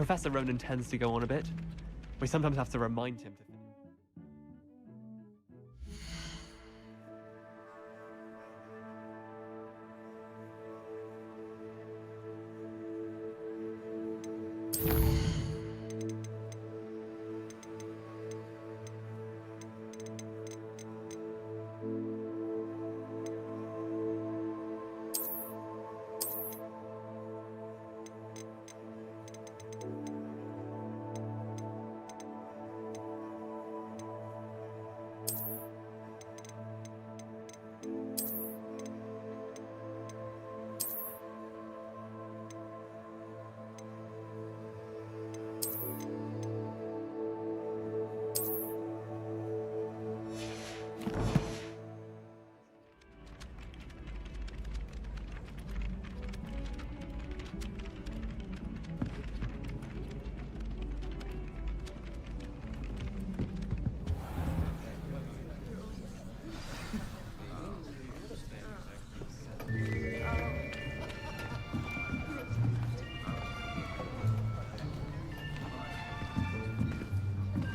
Professor Ronan tends to go on a bit. We sometimes have to remind him to finish.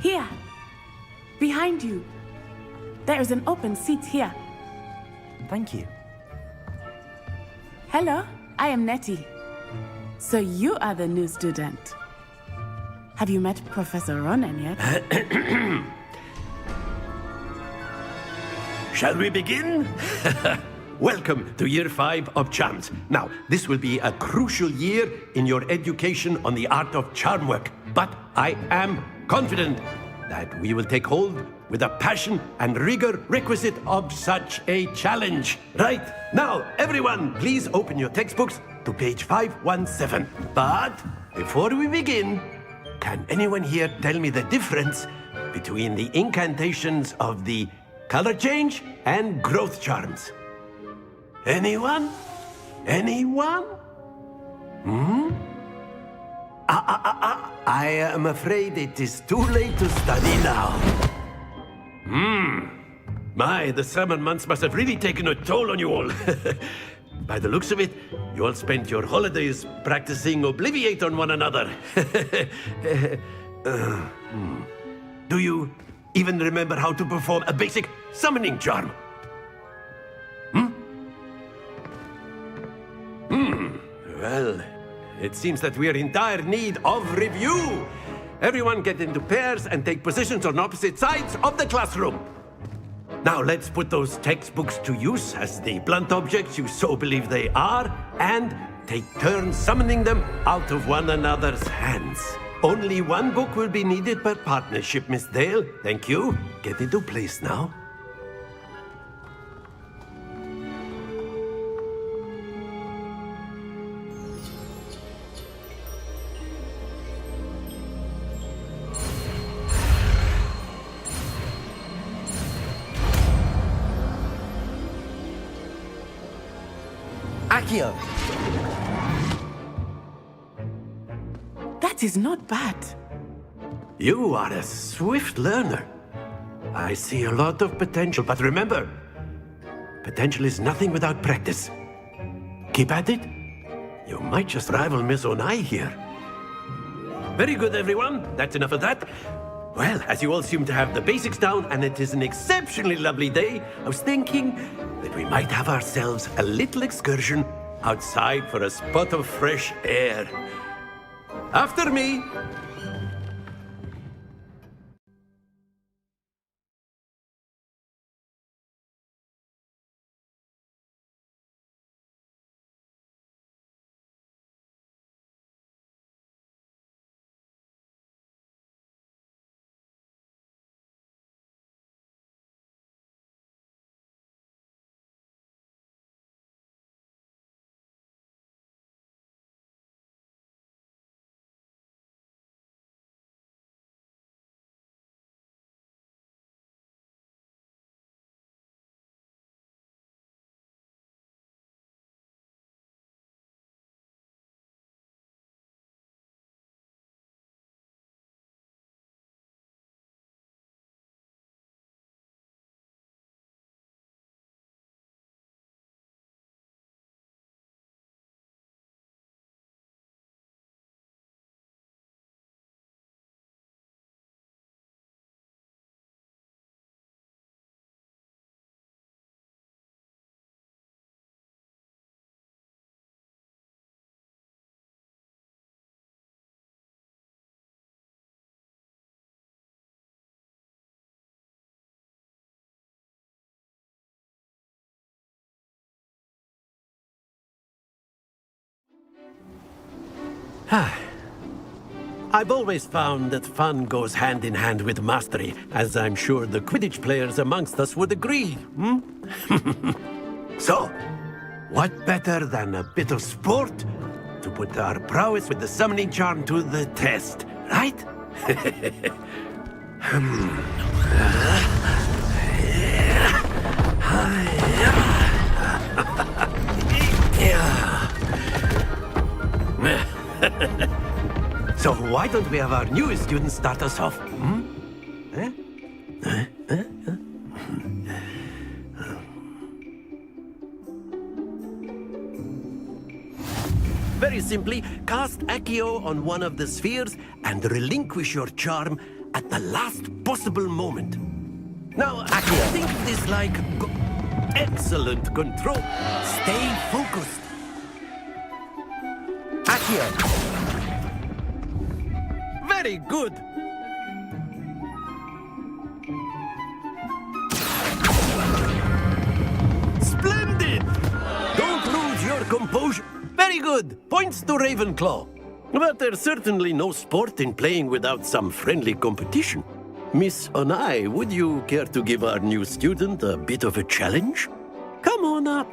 Here! Behind you! There is an open seat here. Thank you. Hello, I am Nettie. So you are the new student. Have you met Professor Ronan yet? Shall we begin? Welcome to Year 5 of Charms. Now, this will be a crucial year in your education on the art of charm work. But I am confident that we will take hold with the passion and rigor requisite of such a challenge. Right, now, everyone, please open your textbooks to page 517. But before we begin, can anyone here tell me the difference between the incantations of the color change and growth charms? Anyone? Anyone? I am afraid it is too late to study now. My, the summer months must have really taken a toll on you all. By the looks of it, you all spent your holidays practicing Obliviate on one another. Do you even remember how to perform a basic summoning charm? Well, it seems that we are in dire need of review. Everyone get into pairs and take positions on opposite sides of the classroom. Now let's put those textbooks to use as the blunt objects you so believe they are, and take turns summoning them out of one another's hands. Only one book will be needed per partnership, Miss Dale. Thank you. Get into place now. Accio! That is not bad. You are a swift learner. I see a lot of potential, but remember, potential is nothing without practice. Keep at it. You might just rival Miss Onai here. Very good, everyone. That's enough of that. Well, as you all seem to have the basics down, and it is an exceptionally lovely day, I was thinking that we might have ourselves a little excursion outside for a spot of fresh air. After me! I've always found that fun goes hand in hand with mastery, as I'm sure the Quidditch players amongst us would agree, hmm? So, what better than a bit of sport to put our prowess with the summoning charm to the test, right? So why don't we have our newest student start us off? Hmm? Very simply, cast Accio on one of the spheres and relinquish your charm at the last possible moment. Now, Accio, think of this like excellent control. Stay focused. Accio. Very good. Splendid! Don't lose your composure. Very good. Points to Ravenclaw. But there's certainly no sport in playing without some friendly competition. Miss Onai, would you care to give our new student a bit of a challenge? Come on up.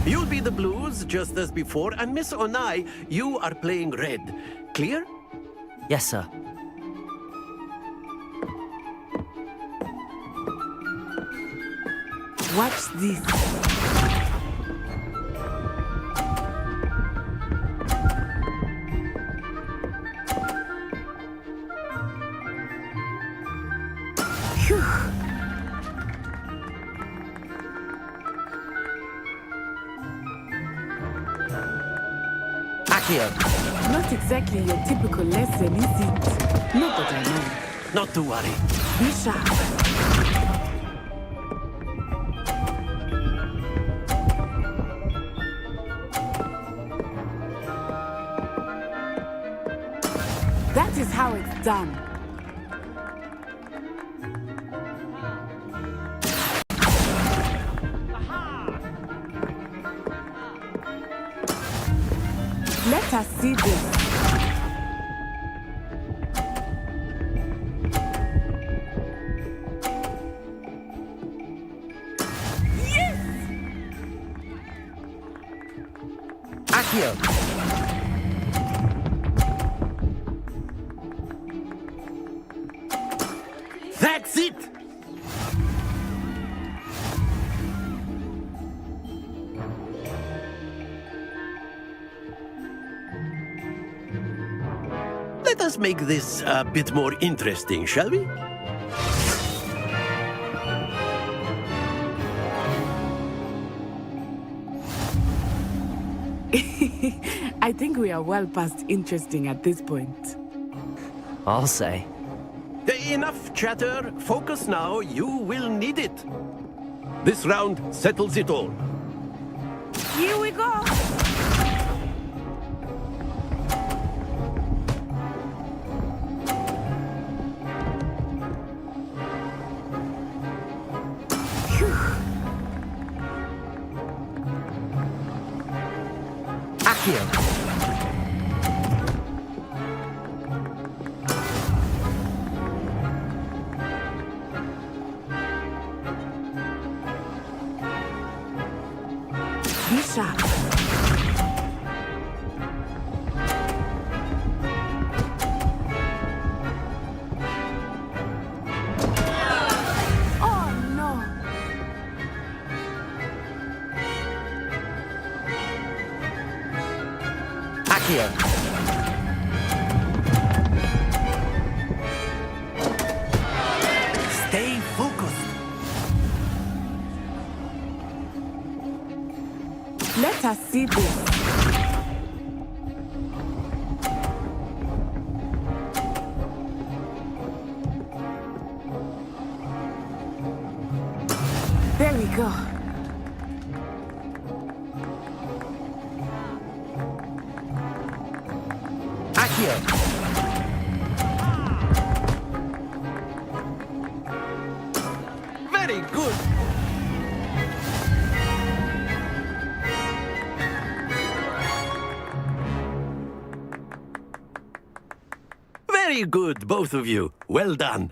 You'll be the blues, just as before, and Miss Onai, you are playing red. Clear? Yes, sir. Watch this. Phew. Accio. Not exactly your typical lesson, is it? Not that I know. Not to worry. Be sharp. That is how it's done. Let us see this. Yes! Accio. That's it! Let us make this a bit more interesting, shall we? I think we are well past interesting at this point. I'll say. Enough chatter. Focus now. You will need it. This round settles it all. Here we go! Accio. Be sharp. Oh no! Accio. Stay focused. Let us see this. There we go. Accio. Very good. Very good, both of you. Well done.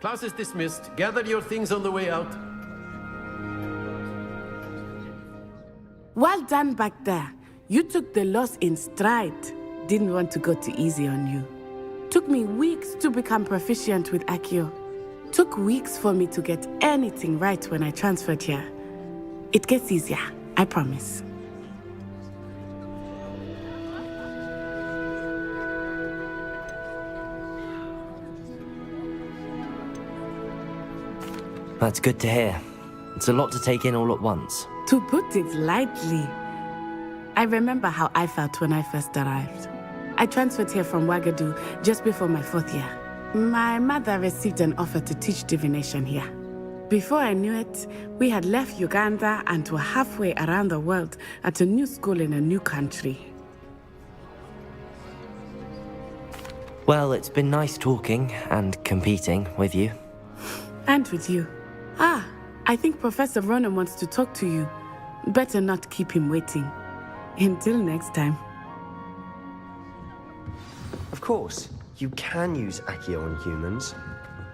Class is dismissed. Gather your things on the way out. Well done back there. You took the loss in stride. Didn't want to go too easy on you. Took me weeks to become proficient with Accio. Took weeks for me to get anything right when I transferred here. It gets easier, I promise. That's good to hear. It's a lot to take in all at once. To put it lightly, I remember how I felt when I first arrived. I transferred here from Wagadu just before my 4th year. My mother received an offer to teach divination here. Before I knew it, we had left Uganda and were halfway around the world at a new school in a new country. Well, it's been nice talking and competing with you. And with you. I think Professor Ronan wants to talk to you. Better not keep him waiting. Until next time. Of course, you can use Accio on humans,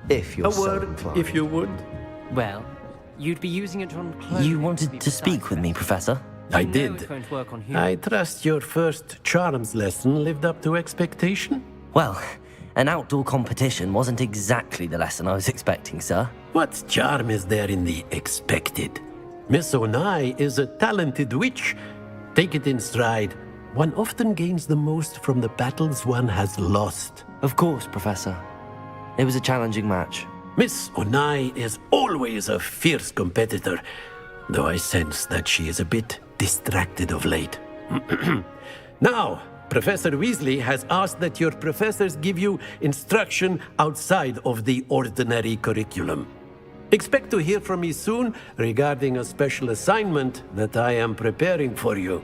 if you're A so word, inclined. if you would. Well, you'd be using it on clones. You wanted to speak with me, Professor? I You know did. It won't work on humans. I trust your first charms lesson lived up to expectation. Well, an outdoor competition wasn't exactly the lesson I was expecting, sir. What charm is there in the expected? Miss Onai is a talented witch. Take it in stride. One often gains the most from the battles one has lost. Of course, Professor. It was a challenging match. Miss Onai is always a fierce competitor, though I sense that she is a bit distracted of late. Now, Professor Weasley has asked that your professors give you instruction outside of the ordinary curriculum. Expect to hear from me soon regarding a special assignment that I am preparing for you.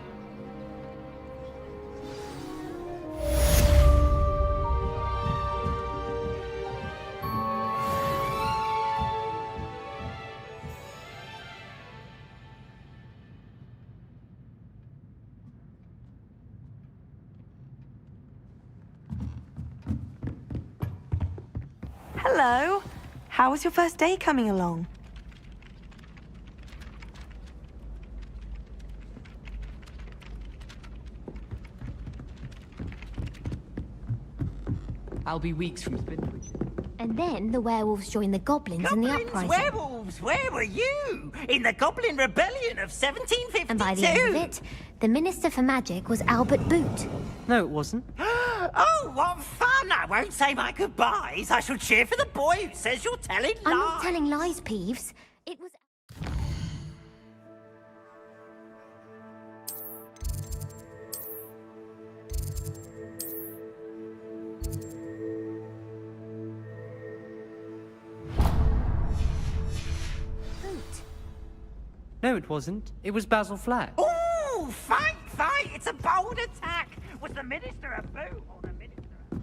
Hello. How was your first day coming along? I'll be weeks from Spinbridge. And then the werewolves joined the goblins in the Goblins, uprising. werewolves, where were you? In the Goblin Rebellion of 1752? And by the end of it, the Minister for Magic was Albert Boot. No, it wasn't. Oh, what fun! I won't say my goodbyes. I shall cheer for the boy who says you're telling lies. I'm not telling lies, Peeves. It was... Boot. No, it wasn't. It was Basil Flack. Ooh, fight, fight! It's a bold attack! Was the Minister a boot or the Minister a...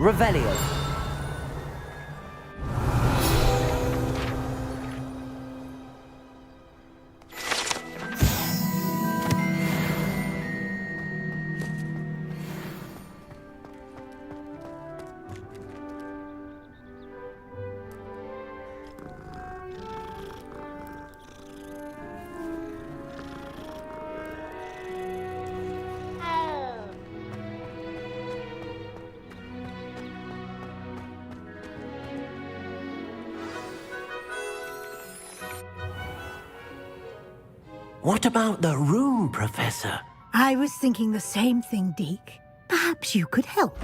Revelio. What about the room, Professor? I was thinking the same thing, Deke. Perhaps you could help.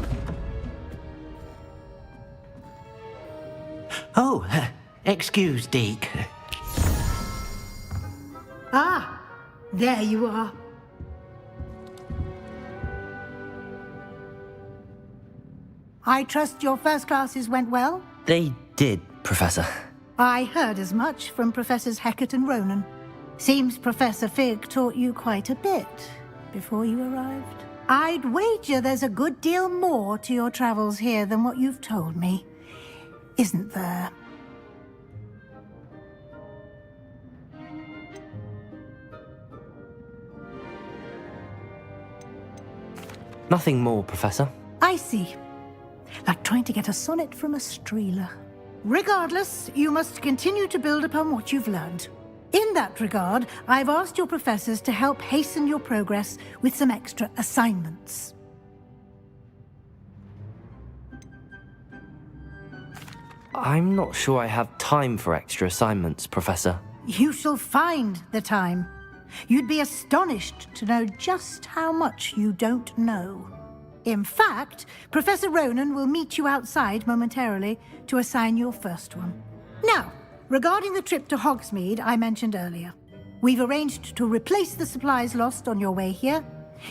Oh, excuse, Deke. Ah, there you are. I trust your first classes went well? They did, Professor. I heard as much from Professors Hecat and Ronan. Seems Professor Fig taught you quite a bit before you arrived. I'd wager there's a good deal more to your travels here than what you've told me. Isn't there? Nothing more, Professor. I see. Like trying to get a sonnet from a streeler. Regardless, you must continue to build upon what you've learned. In that regard, I've asked your professors to help hasten your progress with some extra assignments. I'm not sure I have time for extra assignments, Professor. You shall find the time. You'd be astonished to know just how much you don't know. In fact, Professor Ronan will meet you outside momentarily to assign your first one. Now, regarding the trip to Hogsmeade I mentioned earlier, we've arranged to replace the supplies lost on your way here,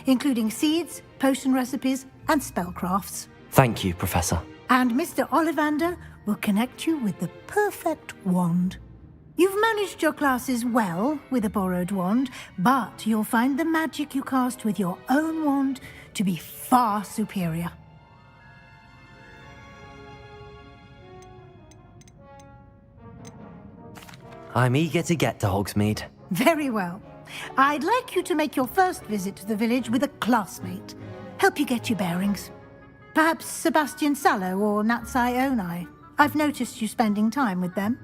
including seeds, potion recipes, and spellcrafts. Thank you, Professor. And Mr. Ollivander will connect you with the perfect wand. You've managed your classes well with a borrowed wand, but you'll find the magic you cast with your own wand to be far superior. I'm eager to get to Hogsmeade. Very well. I'd like you to make your first visit to the village with a classmate. Help you get your bearings. Perhaps Sebastian Sallow or Natsai Onai. I've noticed you spending time with them.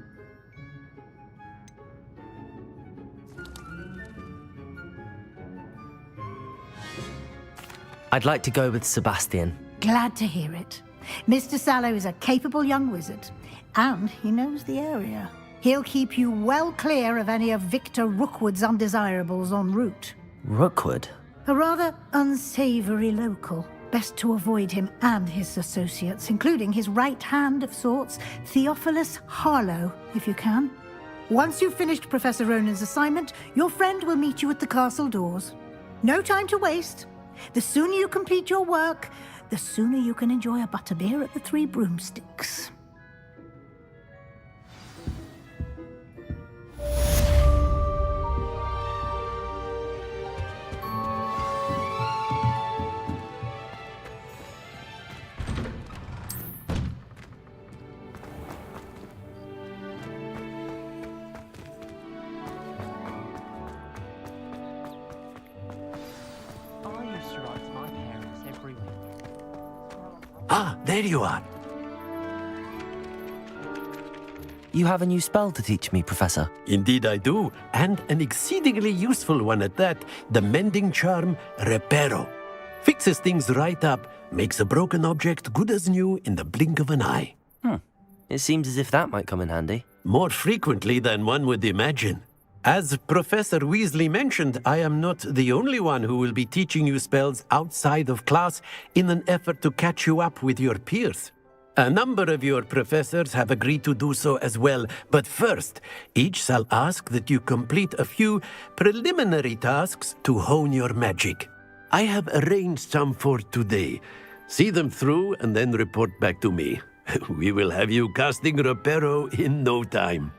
I'd like to go with Sebastian. Glad to hear it. Mr. Sallow is a capable young wizard, and he knows the area. He'll keep you well clear of any of Victor Rookwood's undesirables en route. Rookwood? A rather unsavory local. Best to avoid him and his associates, including his right hand of sorts, Theophilus Harlow, if you can. Once you've finished Professor Ronan's assignment, your friend will meet you at the castle doors. No time to waste. The sooner you complete your work, the sooner you can enjoy a butterbeer at the Three Broomsticks. Ah, there you are. You have a new spell to teach me, Professor. Indeed I do, and an exceedingly useful one at that, the mending charm Reparo. Fixes things right up, makes a broken object good as new in the blink of an eye. It seems as if that might come in handy. More frequently than one would imagine. As Professor Weasley mentioned, I am not the only one who will be teaching you spells outside of class in an effort to catch you up with your peers. A number of your professors have agreed to do so as well, but first, each shall ask that you complete a few preliminary tasks to hone your magic. I have arranged some for today. See them through and then report back to me. We will have you casting Reparo in no time.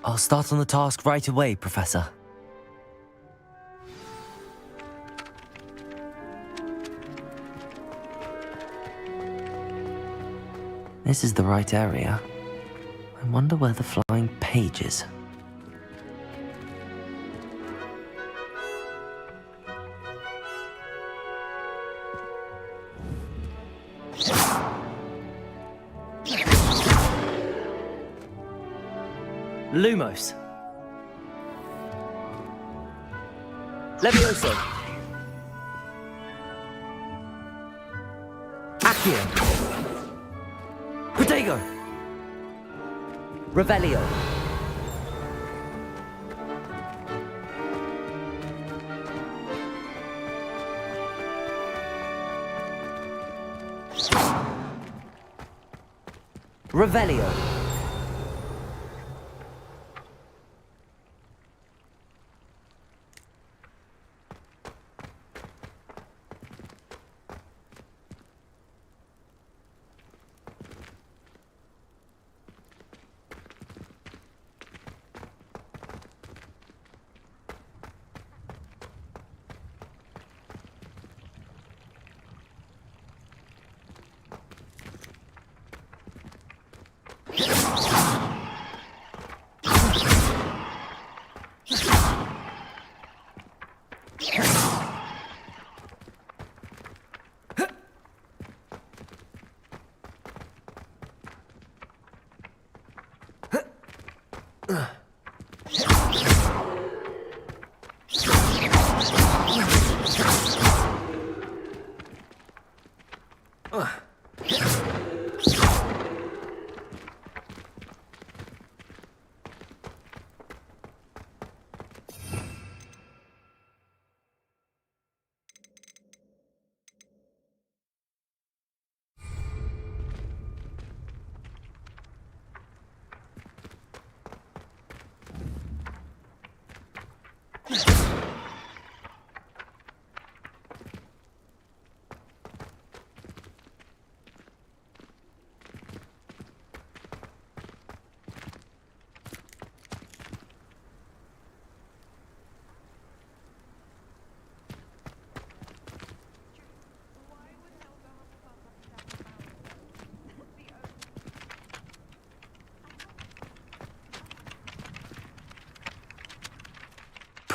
I'll start on the task right away, Professor. This is the right area. I wonder where the flying page is. Lumos. Levioso. Accio. Protego. Revelio. Revelio.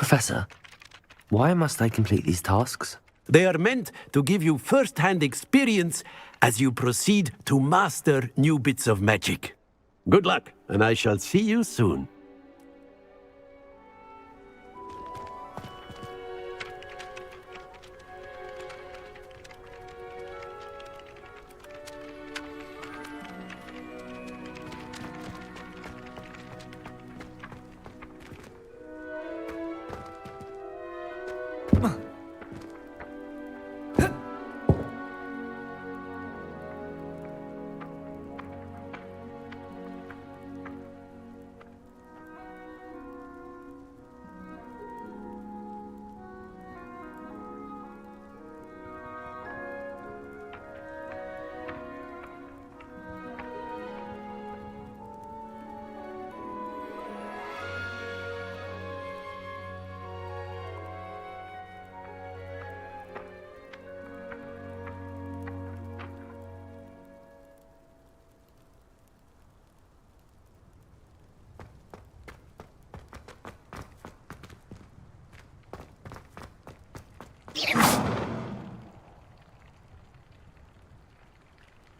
Professor, why must I complete these tasks? They are meant to give you first-hand experience as you proceed to master new bits of magic. Good luck, and I shall see you soon.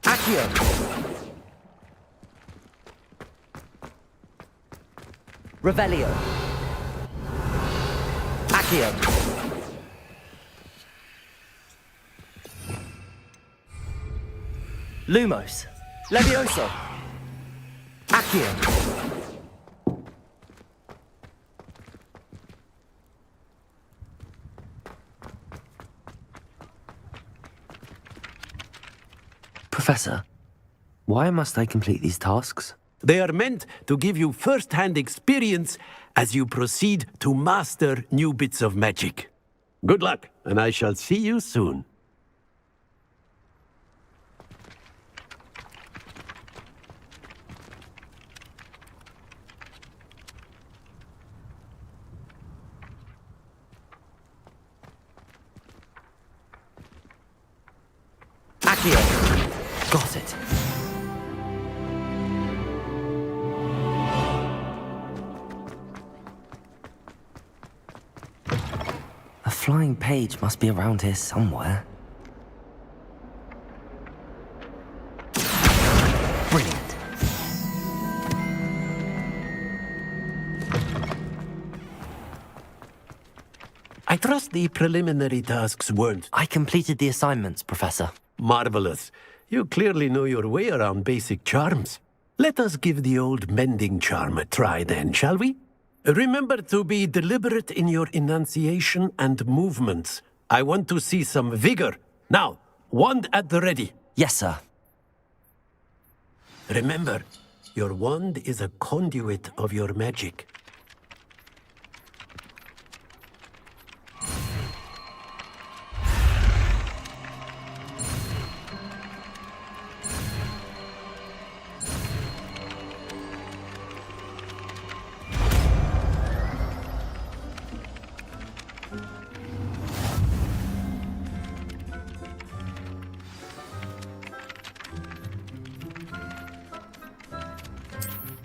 Accio. Revelio. Accio. Lumos. Levioso. Accio. Professor, why must I complete these tasks? They are meant to give you first-hand experience as you proceed to master new bits of magic. Good luck, and I shall see you soon. Accio! Got it. flying page must be around here somewhere. Brilliant. I trust the preliminary tasks weren't I completed the assignments, Professor. marvelous. You clearly know your way around basic charms. Let us give the old mending charm a try then, shall we? Remember to be deliberate in your enunciation and movements. I want to see some vigor. Now, wand at the ready. Yes, sir. Remember, your wand is a conduit of your magic.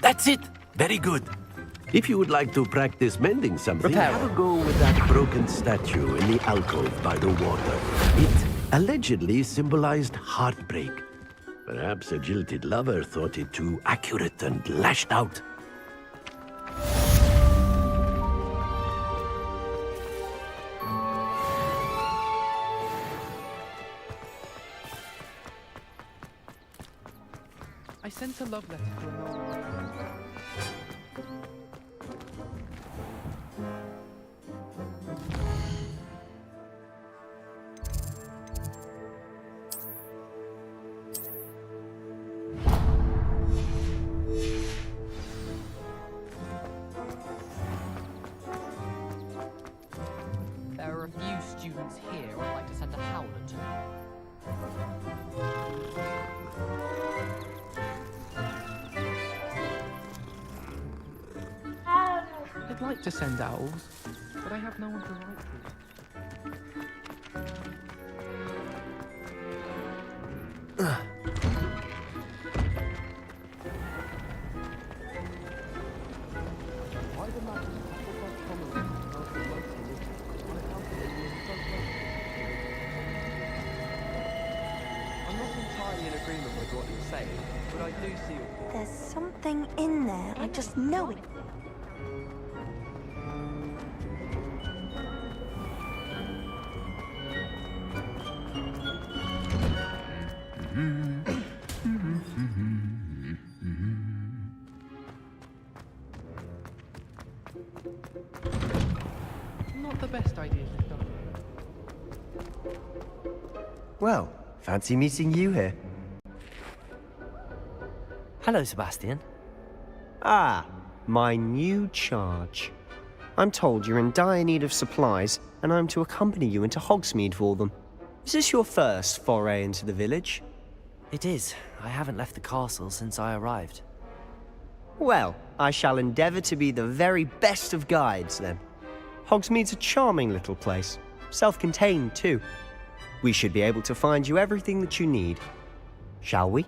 That's it! Very good. If you would like to practice mending something, Repair. have a go with that broken statue in the alcove by the water. It allegedly symbolized heartbreak. Perhaps a jilted lover thought it too accurate and lashed out. I sent a love letter to an old There are a few students here I'd like to send a howler to. I'd like to send owls, but I have no one to write to. Why the magic of Hufflepuff Commons and Hogwarts is on account of it being so close to the I'm not entirely in agreement with what you're saying, but I do see your point. There's something in there. I just know it. Not the best idea you've done. Well, fancy meeting you here. Hello, Sebastian. Ah, my new charge. I'm told you're in dire need of supplies, and I'm to accompany you into Hogsmeade for them. Is this your first foray into the village? It is. I haven't left the castle since I arrived. Well, I shall endeavour to be the very best of guides, then. Hogsmeade's a charming little place, self-contained too. We should be able to find you everything that you need. Shall we?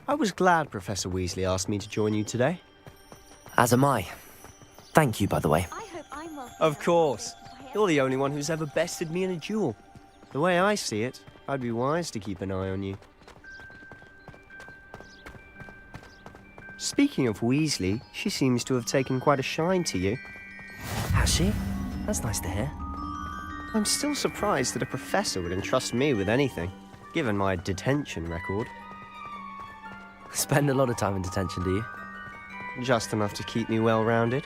I was glad Professor Weasley asked me to join you today. As am I. Thank you, by the way. I hope I'm well. Of course. You're the only one who's ever bested me in a duel. The way I see it, I'd be wise to keep an eye on you. Speaking of Weasley, she seems to have taken quite a shine to you. Has she? That's nice to hear. I'm still surprised that a professor would entrust me with anything, given my detention record. Spend a lot of time in detention, do you? Just enough to keep me well-rounded.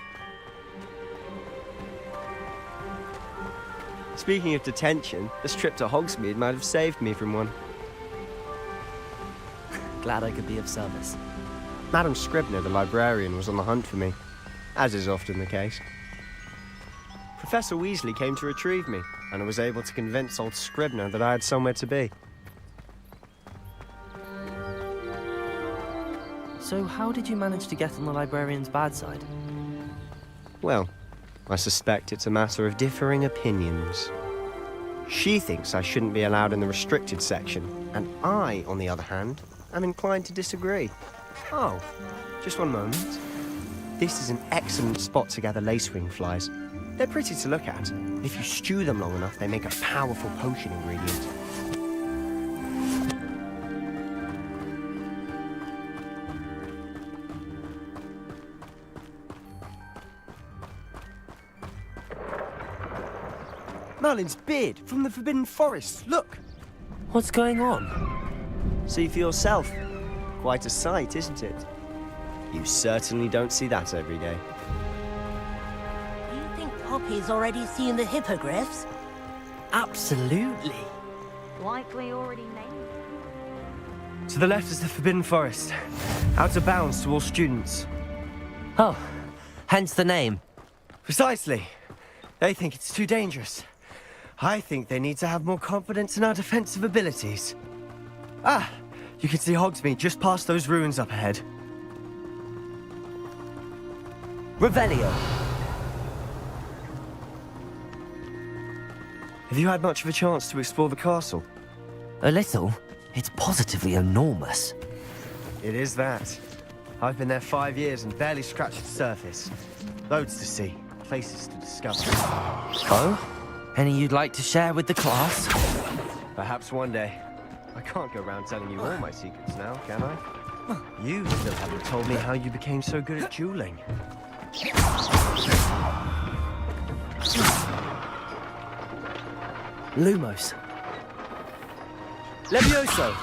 Speaking of detention, this trip to Hogsmeade might have saved me from one. Glad I could be of service. Madam Scribner, the librarian, was on the hunt for me, as is often the case. Professor Weasley came to retrieve me, and I was able to convince old Scribner that I had somewhere to be. So how did you manage to get on the librarian's bad side? Well, I suspect it's a matter of differing opinions. She thinks I shouldn't be allowed in the restricted section, and I, on the other hand, am inclined to disagree. Oh, just one moment. This is an excellent spot to gather lacewing flies. They're pretty to look at. If you stew them long enough, they make a powerful potion ingredient. Merlin's beard from the Forbidden Forest. Look! What's going on? See for yourself. Quite a sight, isn't it? You certainly don't see that every day. Do you think Poppy's already seen the hippogriffs? Absolutely. Likely already named. To the left is the Forbidden Forest. Out of bounds to all students. Oh, hence the name. Precisely. They think it's too dangerous. I think they need to have more confidence in our defensive abilities. Ah, you can see Hogsmeade just past those ruins up ahead. Revelio. Have you had much of a chance to explore the castle? A little. It's positively enormous. It is that. I've been there 5 years and barely scratched the surface. Loads to see, places to discover. Oh? Any you'd like to share with the class? Perhaps one day. I can't go around telling you all my secrets now, can I? You still haven't told me how you became so good at dueling. Lumos. Levioso!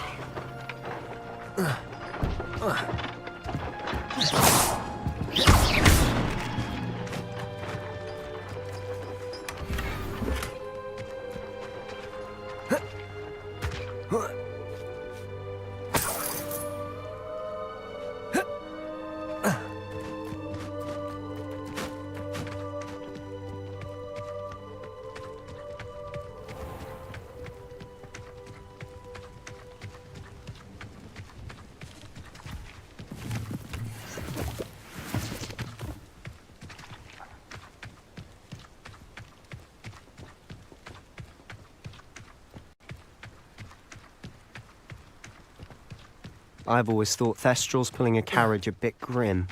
I've always thought Thestrals pulling a carriage a bit grim.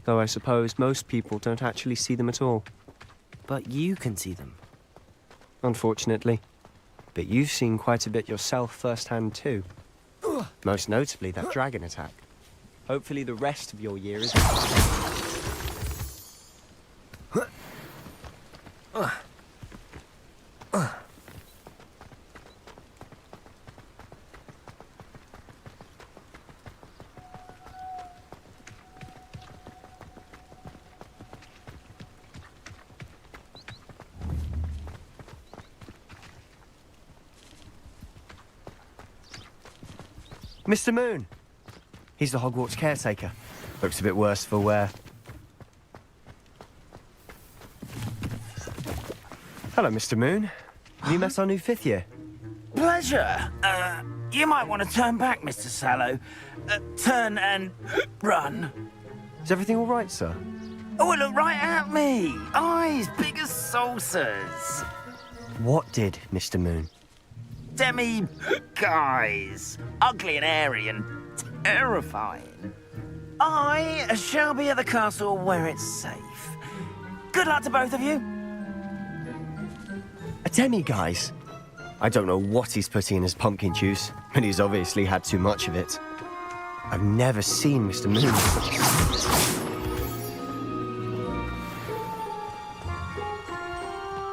Though I suppose most people don't actually see them at all. But you can see them. Unfortunately. But you've seen quite a bit yourself firsthand too. Most notably that dragon attack. Hopefully the rest of your year is... Mr. Moon! He's the Hogwarts caretaker. Looks a bit worse for wear. Hello, Mr. Moon. Have you met our new 5th year? Pleasure. You might want to turn back, Mr. Sallow. Turn and run. Is everything all right, sir? Oh, look right at me. Eyes big as saucers. What did, Mr. Moon? Demi guys. Ugly and airy and terrifying. I shall be at the castle where it's safe. Good luck to both of you. A demi-guise? I don't know what he's putting in his pumpkin juice, but he's obviously had too much of it. I've never seen Mr. Moon.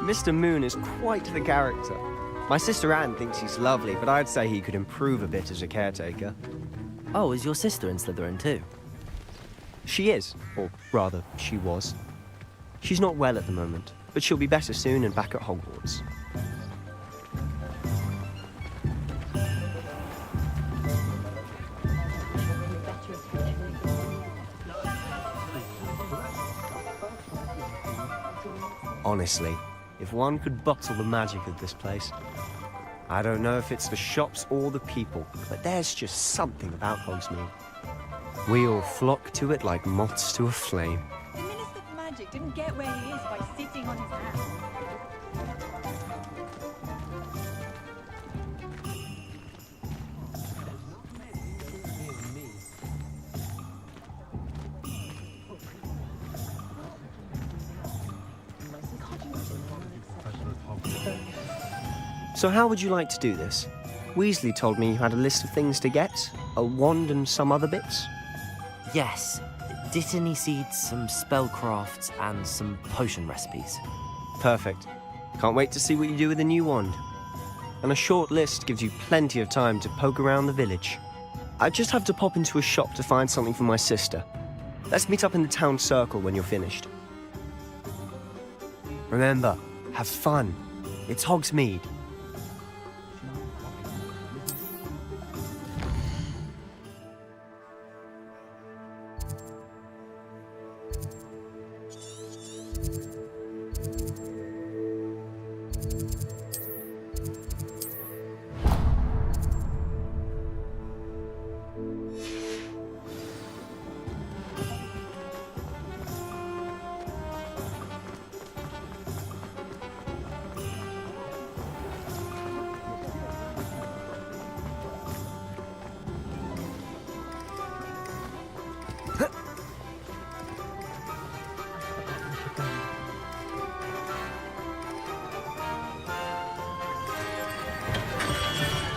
Mr. Moon is quite the character. My sister Anne thinks he's lovely, but I'd say he could improve a bit as a caretaker. Oh, is your sister in Slytherin too? She is, or rather, she was. She's not well at the moment, but she'll be better soon and back at Hogwarts. Honestly, if one could bottle the magic of this place. I don't know if it's the shops or the people, but there's just something about Hogsmeade. We all flock to it like moths to a flame. The Minister for Magic didn't get where he is by sitting on his hands. So how would you like to do this? Weasley told me you had a list of things to get, a wand and some other bits. Yes, Dittany seeds, some spellcrafts, and some potion recipes. Perfect. Can't wait to see what you do with the new wand. And a short list gives you plenty of time to poke around the village. I just have to pop into a shop to find something for my sister. Let's meet up in the town circle when you're finished. Remember, have fun. It's Hogsmeade.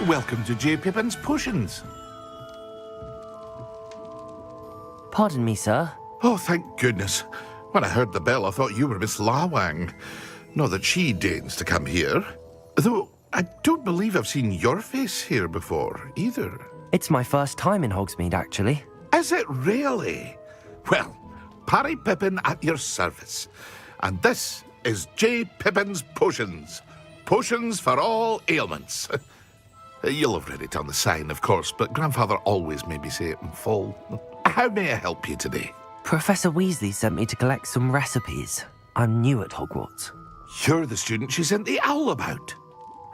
Welcome to J. Pippin's Potions. Pardon me, sir. Oh, thank goodness. When I heard the bell, I thought you were Miss Lawang. Not that she deigns to come here. Though, I don't believe I've seen your face here before, either. It's my first time in Hogsmeade, actually. Is it really? Well, Parry Pippin at your service. And this is J. Pippin's Potions. Potions for all ailments. You'll have read it on the sign, of course, but Grandfather always made me say it in full. How may I help you today? Professor Weasley sent me to collect some recipes. I'm new at Hogwarts. You're the student she sent the owl about.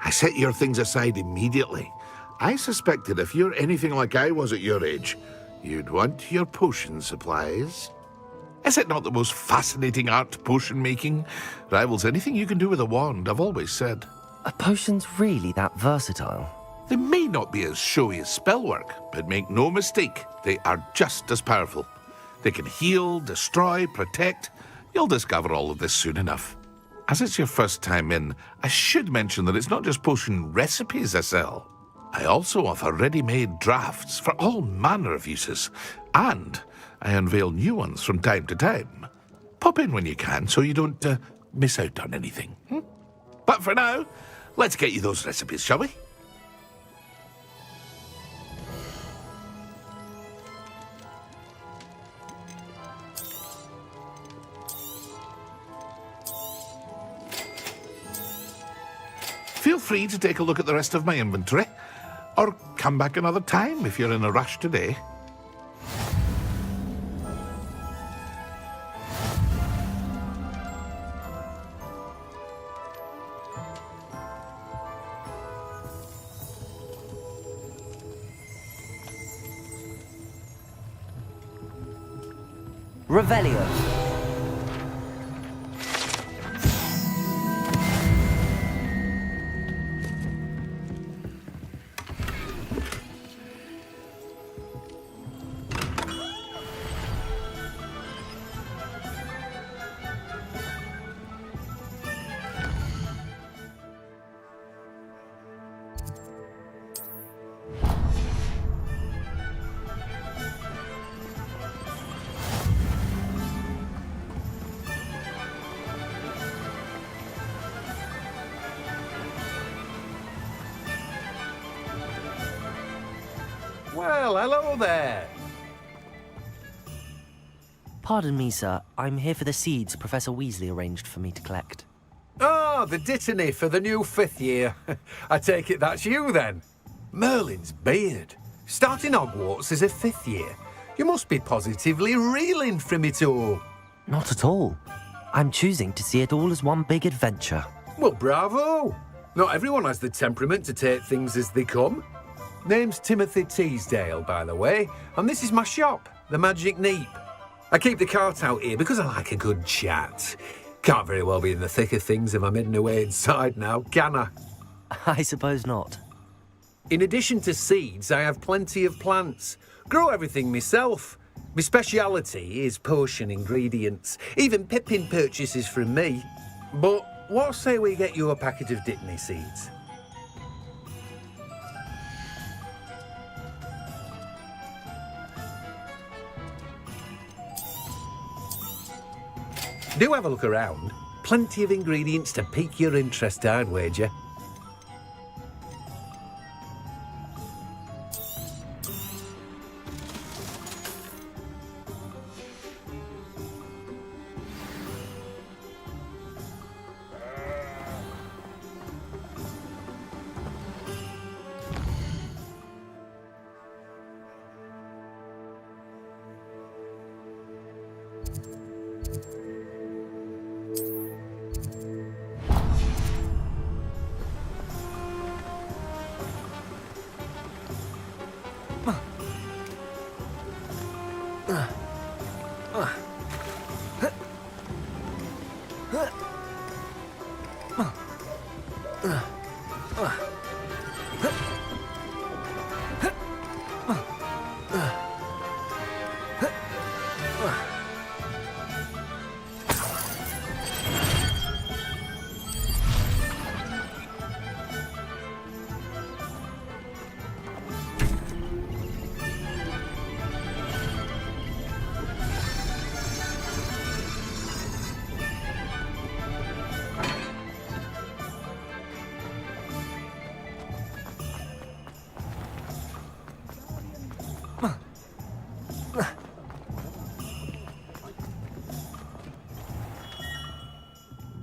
I set your things aside immediately. I suspected if you're anything like I was at your age, you'd want your potion supplies. Is it not the most fascinating art, potion making? Rivals anything you can do with a wand, I've always said. Are potions really that versatile? They may not be as showy as spellwork, but make no mistake, they are just as powerful. They can heal, destroy, protect. You'll discover all of this soon enough. As it's your first time in, I should mention that it's not just potion recipes I sell. I also offer ready-made drafts for all manner of uses, and I unveil new ones from time to time. Pop in when you can so you don't miss out on anything. But for now, let's get you those recipes, shall we? Feel free to take a look at the rest of my inventory, or come back another time if you're in a rush today. Revelio. Well, hello there. Pardon me, sir. I'm here for the seeds Professor Weasley arranged for me to collect. Ah, the dittany for the new 5th year. I take it that's you, then. Merlin's beard. Starting Hogwarts as a 5th year. You must be positively reeling from it all. Not at all. I'm choosing to see it all as one big adventure. Well, bravo. Not everyone has the temperament to take things as they come. Name's Timothy Teasdale, by the way, and this is my shop, the Magic Neep. I keep the cart out here because I like a good chat. Can't very well be in the thick of things if I'm hidden away inside now, can I? I suppose not. In addition to seeds, I have plenty of plants. Grow everything myself. My speciality is potion ingredients. Even Pippin purchases from me. But what say we get you a packet of Dittany seeds? Do have a look around. Plenty of ingredients to pique your interest, I'd wager.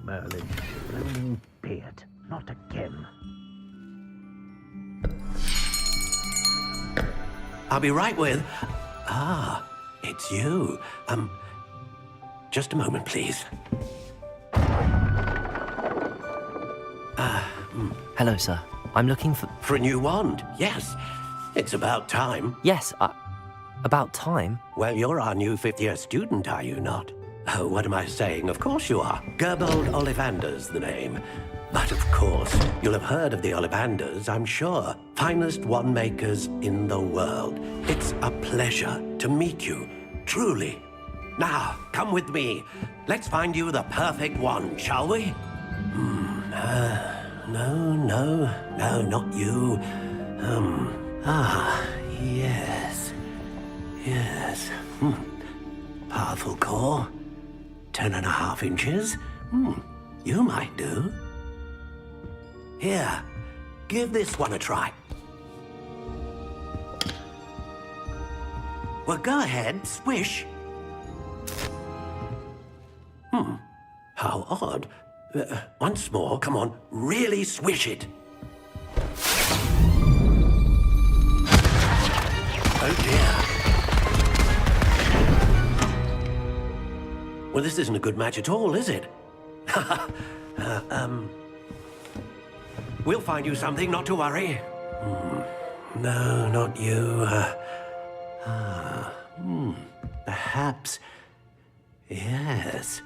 Merlin's blooming beard. Not again. I'll be right with... Ah, it's you. Just a moment, please. Hello, sir. I'm looking for... For a new wand, yes. It's about time. Yes, about time? Well, you're our new 5th-year student, are you not? Oh, what am I saying? Of course you are. Gerbold Ollivander's the name. But of course, you'll have heard of the Ollivanders, I'm sure. Finest wand makers in the world. It's a pleasure to meet you, truly. Now, come with me. Let's find you the perfect wand, shall we? No, not you. Yes. Powerful core. 10.5 inches. You might do. Here, give this one a try. Well, go ahead, swish. How odd. Once more, come on, really swish it. Oh dear. Well, this isn't a good match at all, is it? We'll find you something, not to worry. No, not you. Perhaps... Yes.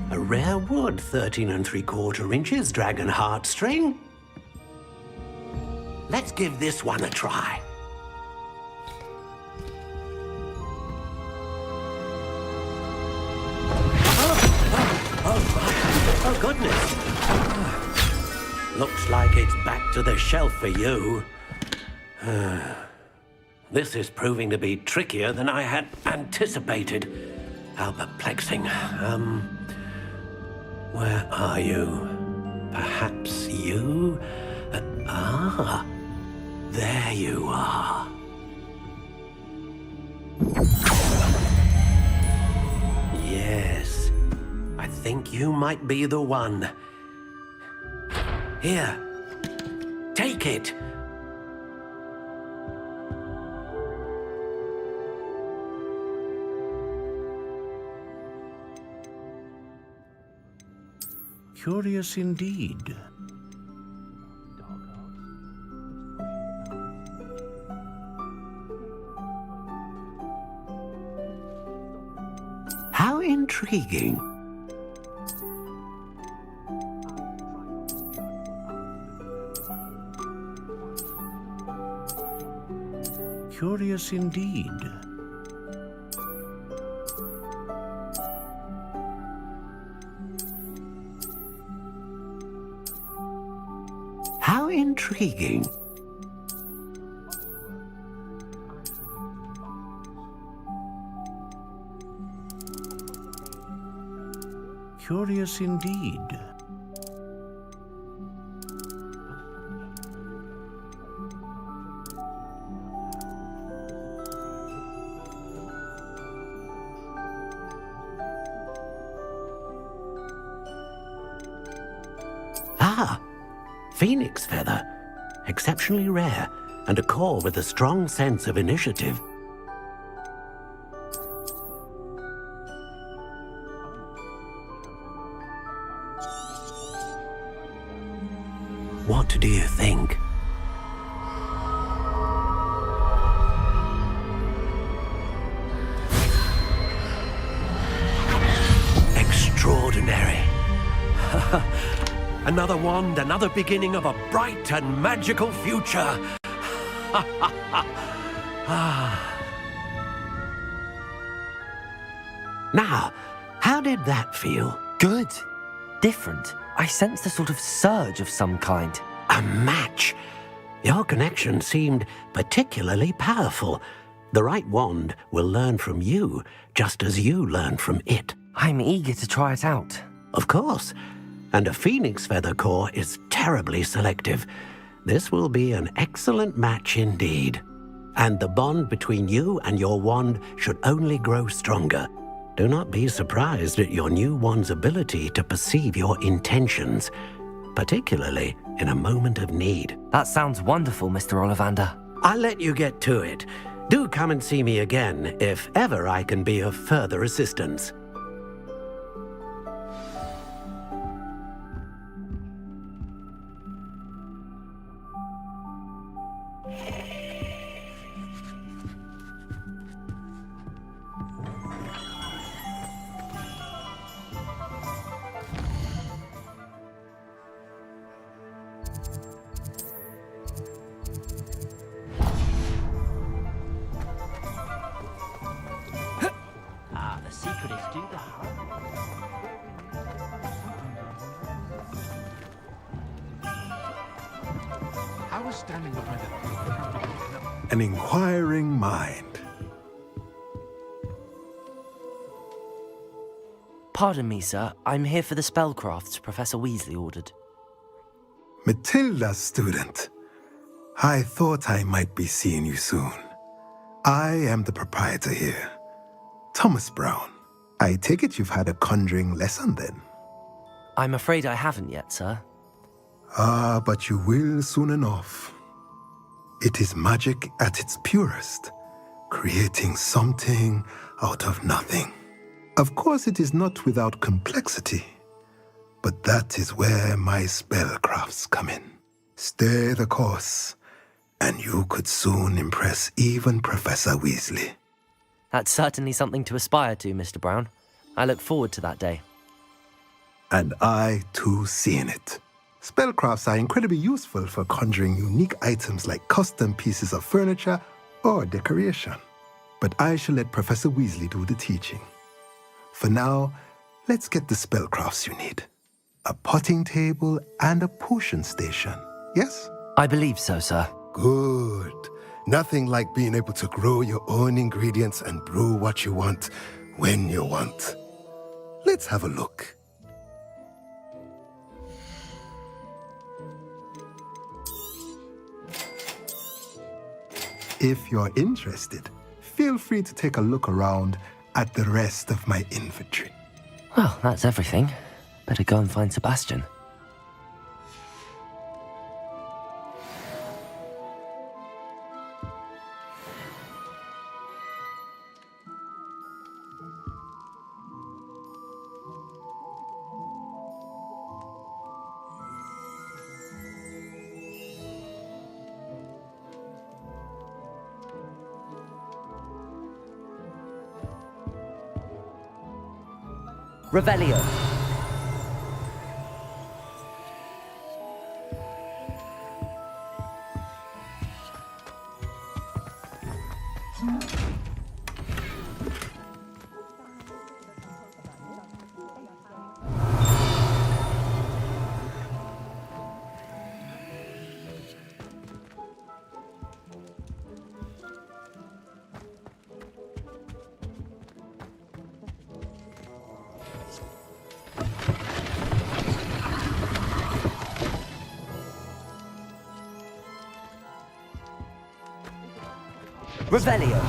A rare wood, 13 3/4 inches, dragon heartstring. Let's give this one a try. Oh, goodness. Looks like it's back to the shelf for you. This is proving to be trickier than I had anticipated. How perplexing. Where are you? Perhaps you? There you are. Yes, I think you might be the one. Here, take it. Curious indeed. How intriguing. Curious indeed. How intriguing. Curious indeed. Ah, phoenix feather. Exceptionally rare, and a core with a strong sense of initiative. What do you think? Extraordinary. Another wand, another beginning of a bright and magical future. Now, how did that feel? Good. Different. I sensed a sort of surge of some kind. A match. Your connection seemed particularly powerful. The right wand will learn from you, just as you learn from it. I'm eager to try it out. Of course. And a phoenix feather core is terribly selective. This will be an excellent match indeed. And the bond between you and your wand should only grow stronger. Do not be surprised at your new wand's ability to perceive your intentions, particularly in a moment of need. That sounds wonderful, Mr. Ollivander. I'll let you get to it. Do come and see me again if ever I can be of further assistance. An inquiring mind. Pardon me, sir. I'm here for the spellcrafts Professor Weasley ordered. Matilda's student. I thought I might be seeing you soon. I am the proprietor here, Thomas Brown. I take it you've had a conjuring lesson then? I'm afraid I haven't yet, sir. Ah, but you will soon enough. It is magic at its purest, creating something out of nothing. Of course, it is not without complexity, but that is where my spellcrafts come in. Stay the course, and you could soon impress even Professor Weasley. That's certainly something to aspire to, Mr. Brown. I look forward to that day. And I, too, seeing it. Spellcrafts are incredibly useful for conjuring unique items like custom pieces of furniture or decoration. But I shall let Professor Weasley do the teaching. For now, let's get the spellcrafts you need. A potting table and a potion station, yes? I believe so, sir. Good. Nothing like being able to grow your own ingredients and brew what you want when you want. Let's have a look. If you're interested, feel free to take a look around at the rest of my infantry. Well, that's everything. Better go and find Sebastian. Revelio. Revelio.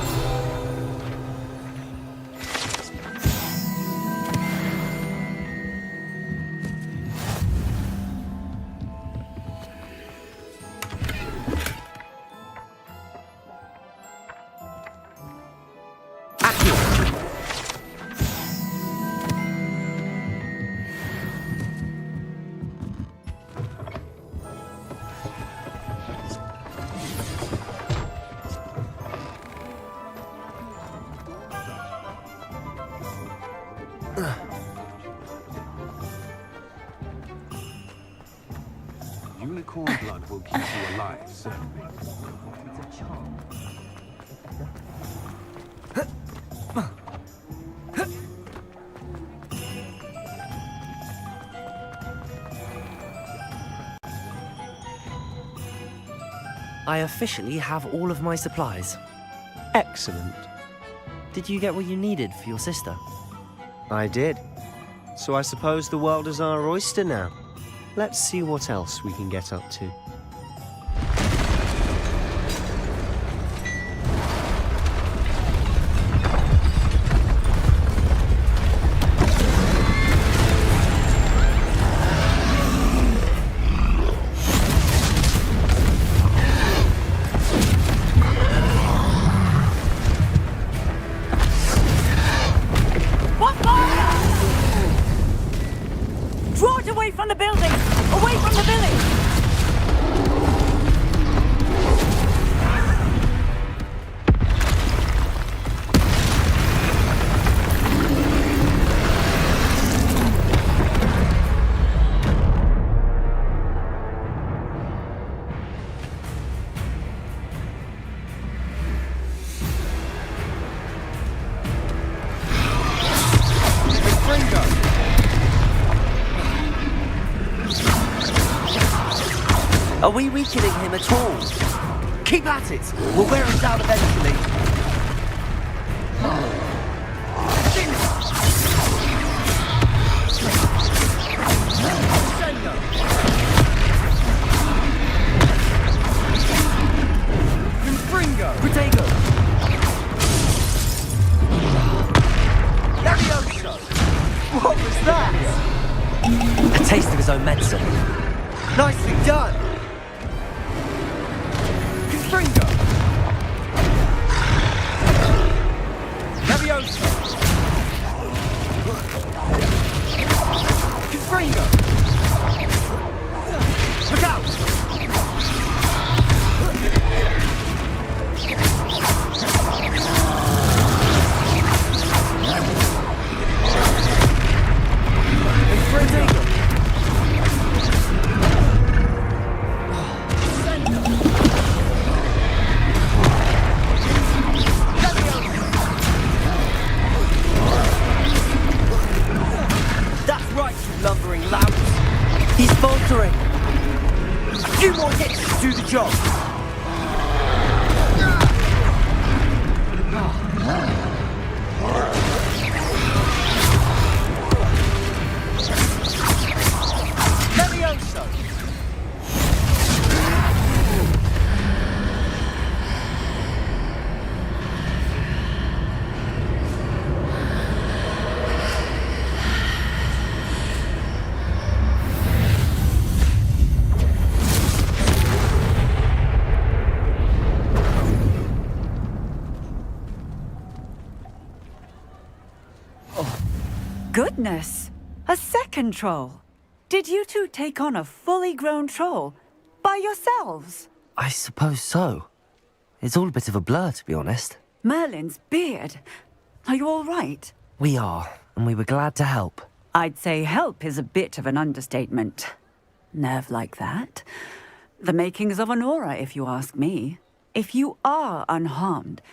Unicorn blood will keep you alive, certainly. It's a charm. I officially have all of my supplies. Excellent. Did you get what you needed for your sister? I did. So I suppose the world is our oyster now. Let's see what else we can get up to. Draw it away from the building! Away from the village! Are we weakening him at all? Keep at it! We'll wear him down eventually. Confringo! Protego! Levioso! What was that? A taste of his own medicine. Nicely done! Confringo! Levioso! Confringo! Look out! That's right, you lumbering lout. He's faltering. A few more hits to do the job. Levioso! goodness! A second troll! Did you two take on a fully grown troll? By yourselves? I suppose so. It's all a bit of a blur, to be honest. Merlin's beard. Are you all right? We are, and we were glad to help. I'd say help is a bit of an understatement. Nerve like that. The makings of an aura, if you ask me. If you are unharmed,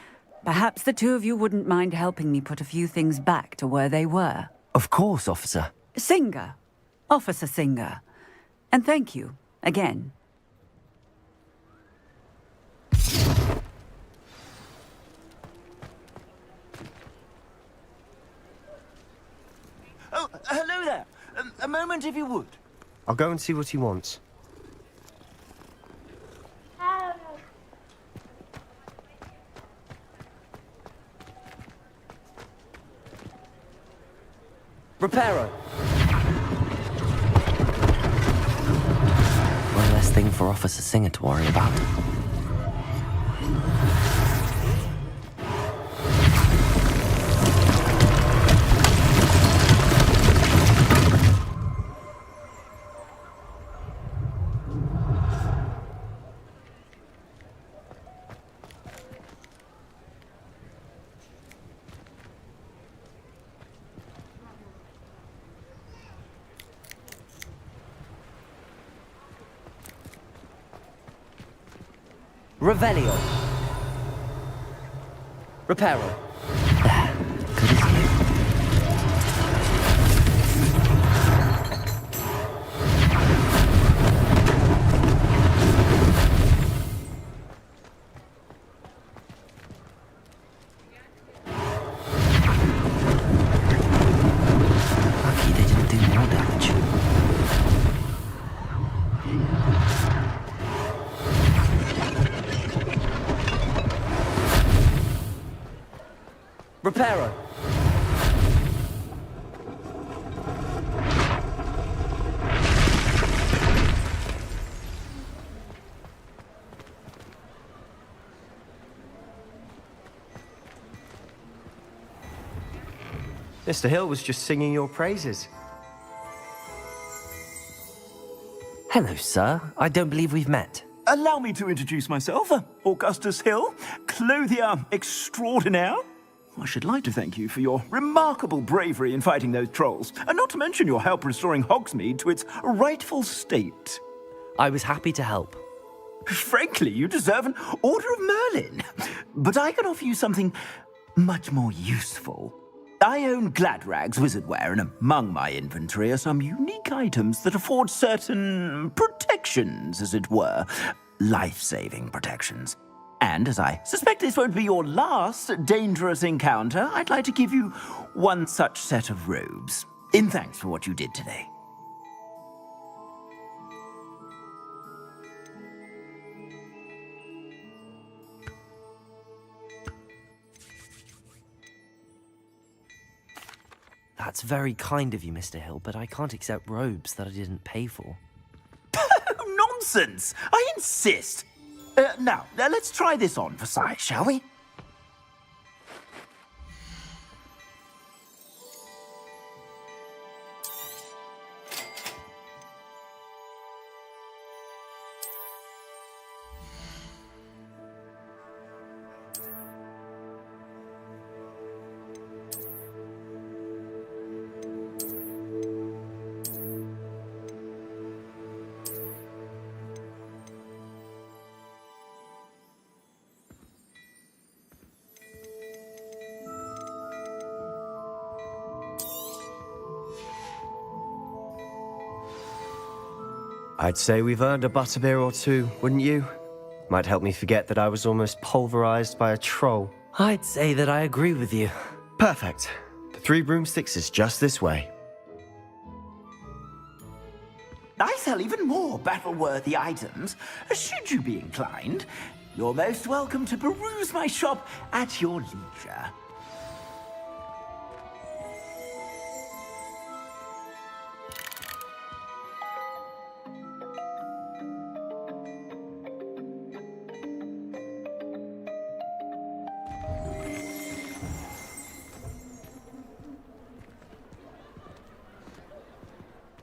perhaps the two of you wouldn't mind helping me put a few things back to where they were. Of course, officer. Singer. Officer Singer. And thank you, again. Oh, hello there. A moment, if you would. I'll go and see what he wants. Reparo. One less thing for Officer Singer to worry about. Revelio. Reparo. Good as new. Lucky they didn't do more damage. Reparo. Mr. Hill was just singing your praises. Hello, sir. I don't believe we've met. Allow me to introduce myself, Augustus Hill, clothier extraordinaire. I should like to thank you for your remarkable bravery in fighting those trolls, and not to mention your help restoring Hogsmeade to its rightful state. I was happy to help. Frankly, you deserve an Order of Merlin. But I can offer you something much more useful. I own Gladrag's wizardware, and among my inventory are some unique items that afford certain protections, as it were. Life-saving protections. And as I suspect this won't be your last dangerous encounter, I'd like to give you one such set of robes, in thanks for what you did today. That's very kind of you, Mr. Hill, but I can't accept robes that I didn't pay for. Nonsense! I insist! Now, let's try this on for size, shall we? I'd say we've earned a butterbeer or two, wouldn't you? Might help me forget that I was almost pulverized by a troll. I'd say that I agree with you. Perfect. The 3 broomsticks is just this way. I sell even more battle-worthy items. Should you be inclined, you're most welcome to peruse my shop at your leisure.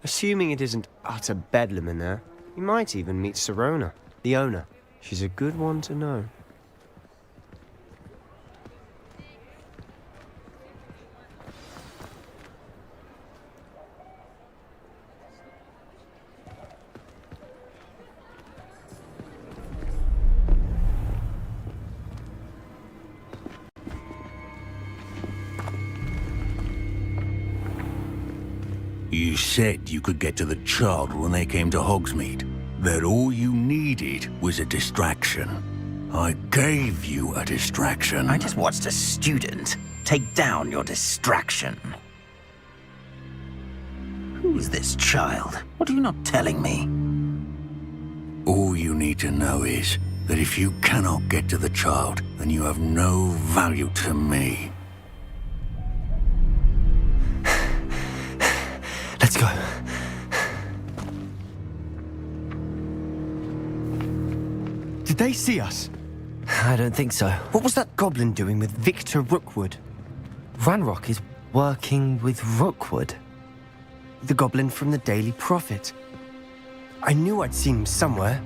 Assuming it isn't utter bedlam in there, you might even meet Sirona, the owner. She's a good one to know. You said you could get to the child when they came to Hogsmeade. That all you needed was a distraction. I gave you a distraction. I just watched a student take down your distraction. Who's this child? What are you not telling me? All you need to know is that if you cannot get to the child, then you have no value to me. Let's go. Did they see us? I don't think so. What was that goblin doing with Victor Rookwood? Ranrock is working with Rookwood. The goblin from the Daily Prophet. I knew I'd seen him somewhere.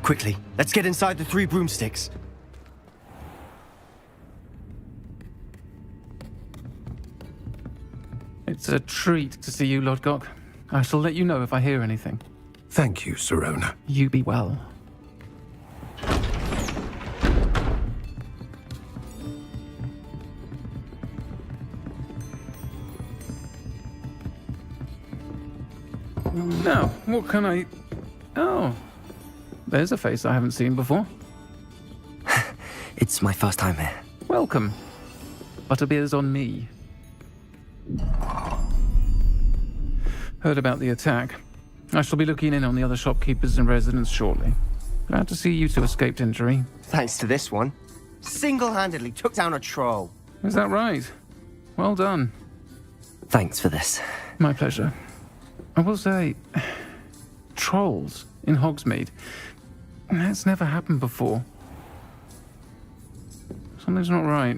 Quickly, let's get inside the 3 broomsticks. It's a treat to see you, Lodgok. I shall let you know if I hear anything. Thank you, Sirona. You be well. Now, what can I... Oh, there's a face I haven't seen before. It's my first time here. Welcome. Butterbeer's on me. Heard about the attack. I shall be looking in on the other shopkeepers and residents shortly. Glad to see you two escaped injury. Thanks to this one. Single-handedly took down a troll. Is that right? Well done. Thanks for this. My pleasure. I will say, trolls in Hogsmeade. That's never happened before. Something's not right.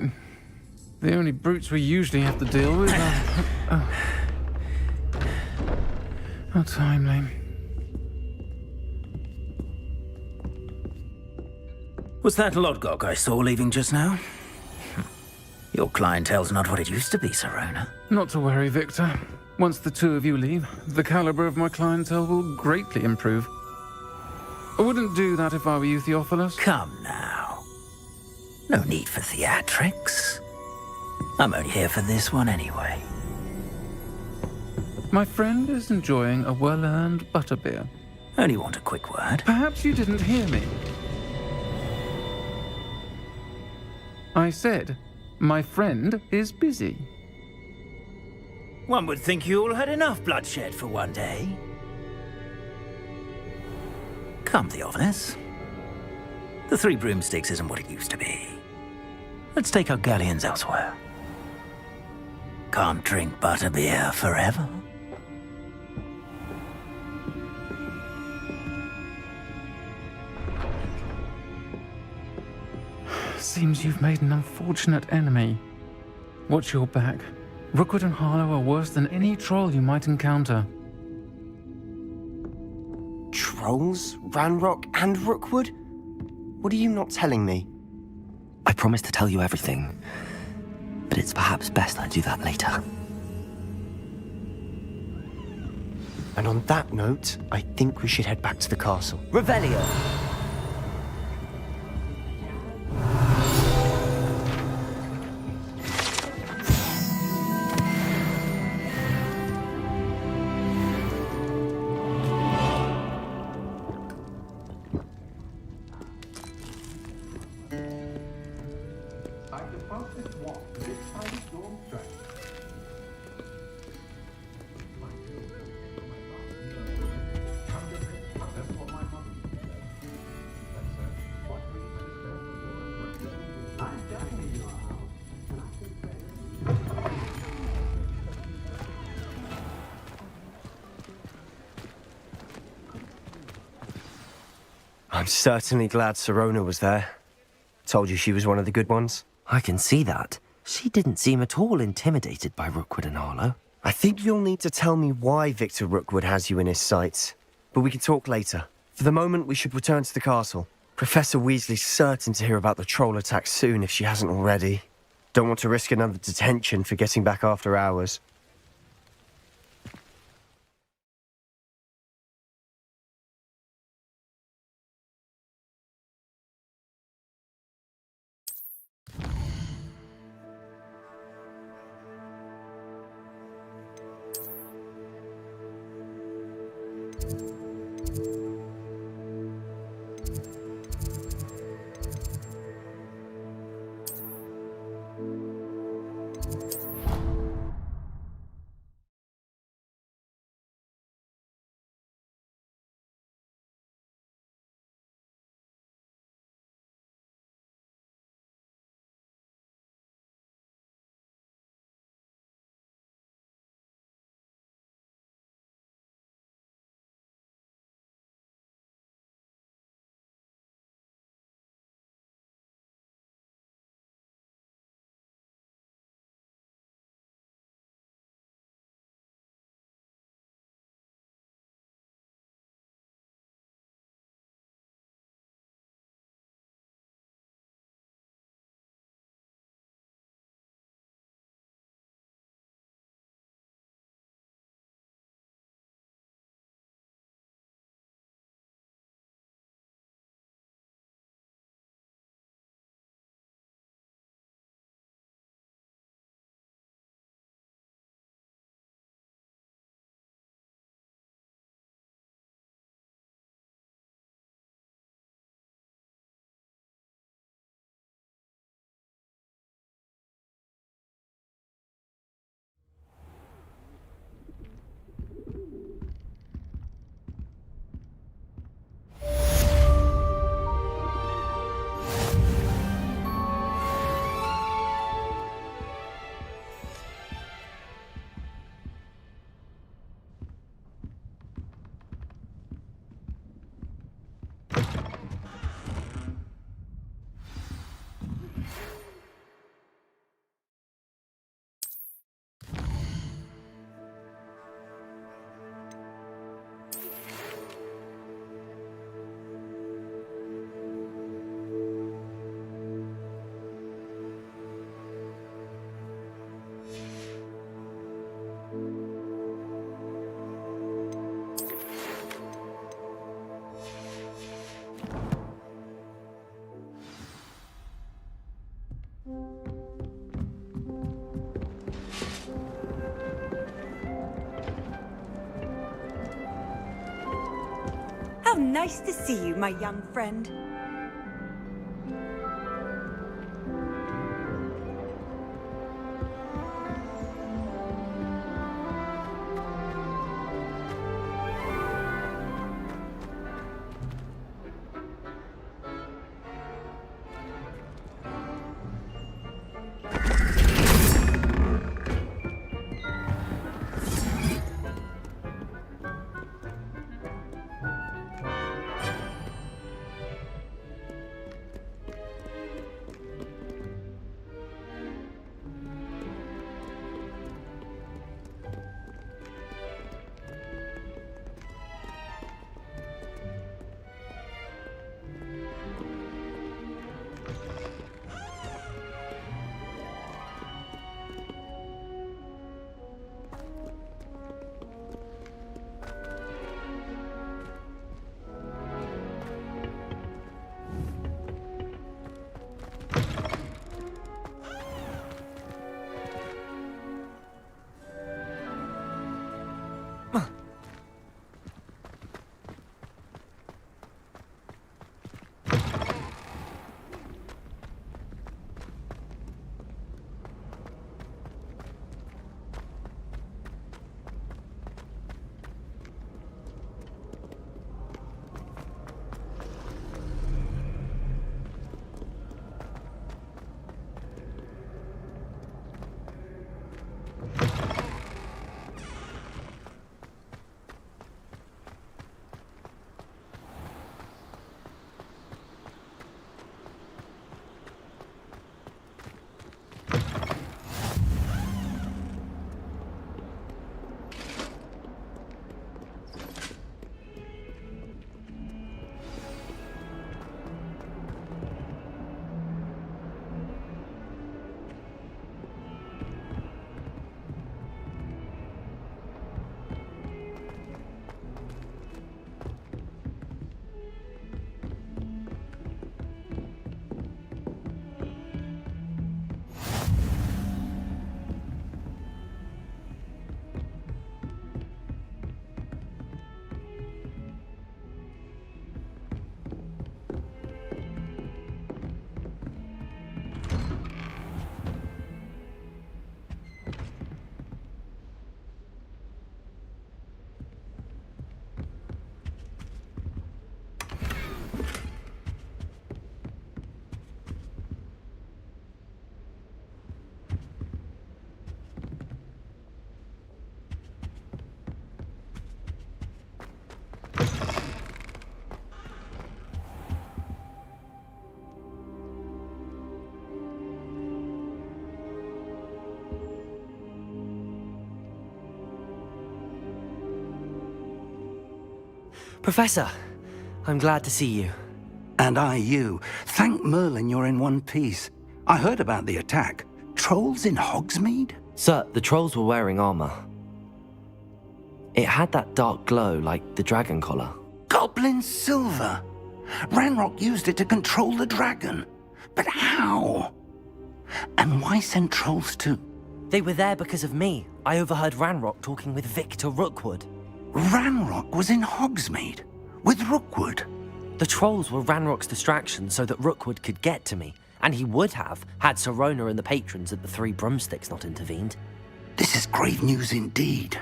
The only brutes we usually have to deal with are... How timely. Was that Lodgok I saw leaving just now? Your clientele's not what it used to be, Sirona. Not to worry, Victor. Once the 2 of you leave, the caliber of my clientele will greatly improve. I wouldn't do that if I were you, Theophilus. Come now. No need for theatrics. I'm only here for this one anyway. My friend is enjoying a well-earned butterbeer. Only want a quick word. Perhaps you didn't hear me. I said, my friend is busy. One would think you all had enough bloodshed for one day. Come, Theophilus. The 3 broomsticks isn't what it used to be. Let's take our galleons elsewhere. Can't drink butterbeer forever. Seems you've made an unfortunate enemy. Watch your back. Rookwood and Harlow are worse than any troll you might encounter. Trolls? Ranrock and Rookwood? What are you not telling me? I promised to tell you everything, but it's perhaps best I do that later. And on that note, I think we should head back to the castle. Revelio! I'm certainly glad Sirona was there. Told you she was one of the good ones. I can see that. She didn't seem at all intimidated by Rookwood and Harlow. I think you'll need to tell me why Victor Rookwood has you in his sights. But we can talk later. For the moment, we should return to the castle. Professor Weasley's certain to hear about the troll attack soon if she hasn't already. Don't want to risk another detention for getting back after hours. How nice to see you, my young friend. Professor, I'm glad to see you. And I you. Thank Merlin you're in one piece. I heard about the attack. Trolls in Hogsmeade? Sir, the trolls were wearing armor. It had that dark glow like the dragon collar. Goblin silver. Ranrock used it to control the dragon. But how? And why send trolls to... They were there because of me. I overheard Ranrock talking with Victor Rookwood. Ranrock was in Hogsmeade? With Rookwood? The trolls were Ranrock's distraction so that Rookwood could get to me. And he would have, had Sirona and the patrons at the Three Broomsticks not intervened. This is grave news indeed.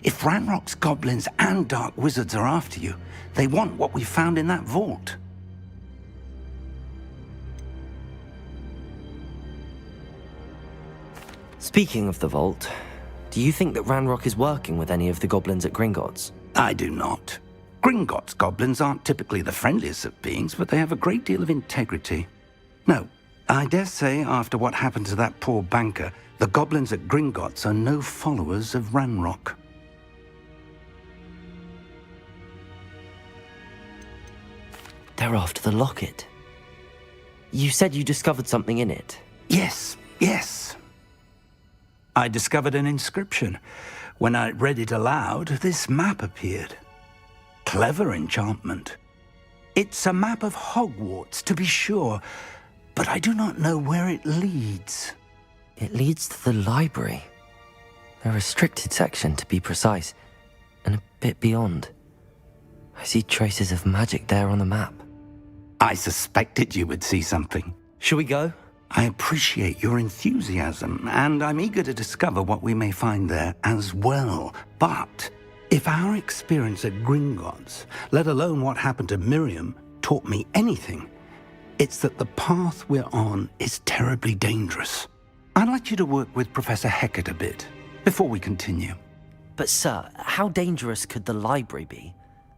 If Ranrock's goblins and dark wizards are after you, they want what we found in that vault. Speaking of the vault, do you think that Ranrock is working with any of the goblins at Gringotts? I do not. Gringotts goblins aren't typically the friendliest of beings, but they have a great deal of integrity. No, I dare say after what happened to that poor banker, the goblins at Gringotts are no followers of Ranrock. They're after the locket. You said you discovered something in it. Yes, yes. I discovered an inscription. When I read it aloud, this map appeared. Clever enchantment. It's a map of Hogwarts, to be sure, but I do not know where it leads. It leads to the library. A restricted section, to be precise, and a bit beyond. I see traces of magic there on the map. I suspected you would see something. Shall we go? I appreciate your enthusiasm, and I'm eager to discover what we may find there as well. But if our experience at Gringotts, let alone what happened to Miriam, taught me anything, it's that the path we're on is terribly dangerous. I'd like you to work with Professor Hecat a bit before we continue. But sir, how dangerous could the library be?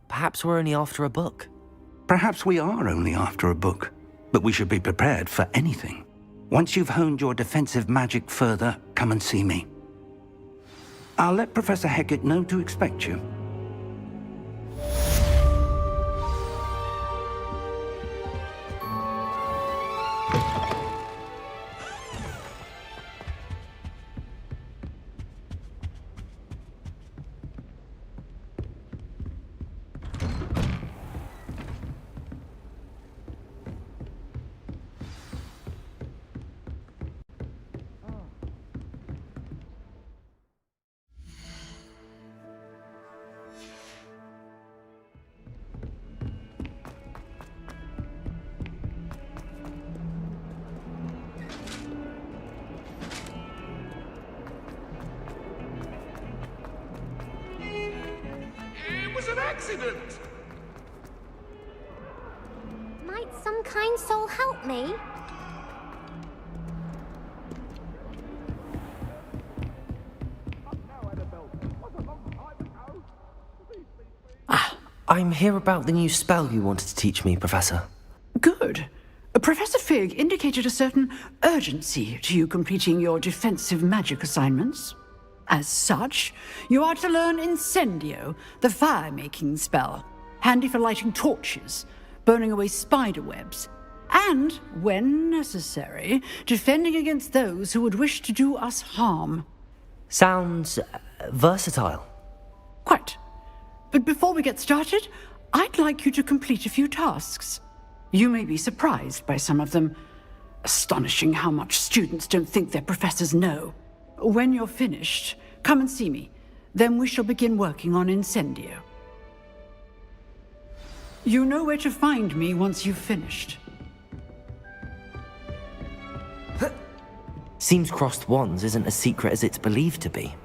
Perhaps we're only after a book. Perhaps we are only after a book, but we should be prepared for anything. Once you've honed your defensive magic further, come and see me. I'll let Professor Hecat know to expect you. An accident! Might some kind soul help me? I'm here about the new spell you wanted to teach me, Professor. Good. Professor Fig indicated a certain urgency to you completing your defensive magic assignments. As such, you are to learn Incendio, the fire-making spell, handy for lighting torches, burning away spider webs, and, when necessary, defending against those who would wish to do us harm. Sounds versatile. Quite. But before we get started, I'd like you to complete a few tasks. You may be surprised by some of them. Astonishing how much students don't think their professors know. When you're finished, come and see me. Then we shall begin working on Incendio. You know where to find me once you've finished. Seems crossed wands isn't as secret as it's believed to be.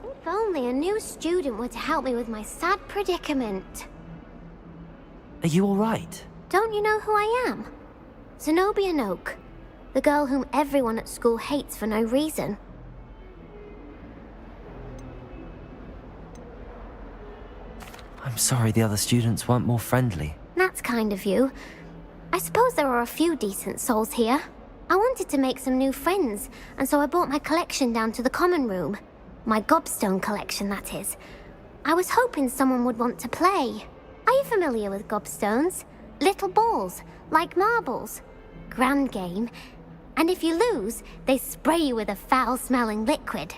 If only a new student were to help me with my sad predicament. Are you all right? Don't you know who I am? Zenobia Noak. The girl whom everyone at school hates for no reason. I'm sorry the other students weren't more friendly. That's kind of you. I suppose there are a few decent souls here. I wanted to make some new friends, and so I brought my collection down to the common room. My gobstone collection, that is. I was hoping someone would want to play. Are you familiar with gobstones? Little balls, like marbles. Grand game. And if you lose, they spray you with a foul-smelling liquid.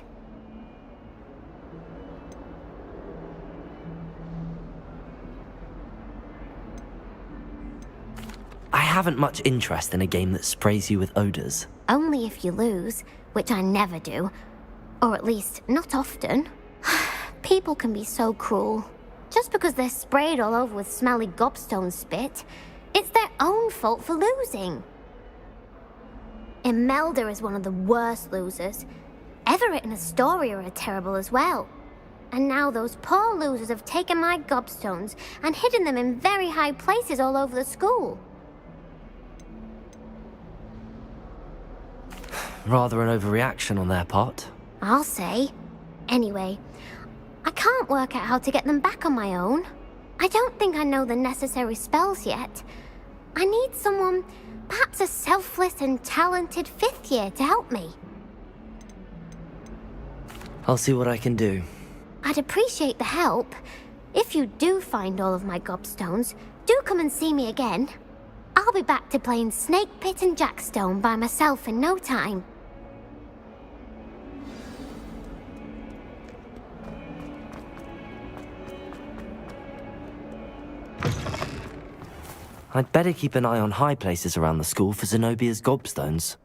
I haven't much interest in a game that sprays you with odors. Only if you lose, which I never do. Or at least, not often. People can be so cruel. Just because they're sprayed all over with smelly gobstone spit, it's their own fault for losing. Imelda is one of the worst losers. Everett and Astoria are terrible as well. And now those poor losers have taken my gobstones and hidden them in very high places all over the school. Rather an overreaction on their part. I'll say. Anyway, I can't work out how to get them back on my own. I don't think I know the necessary spells yet. I need someone, perhaps a selfless and talented 5th year to help me. I'll see what I can do. I'd appreciate the help. If you do find all of my gobstones, do come and see me again. I'll be back to playing Snake Pit and Jackstone by myself in no time. I'd better keep an eye on high places around the school for Zenobia's gobstones.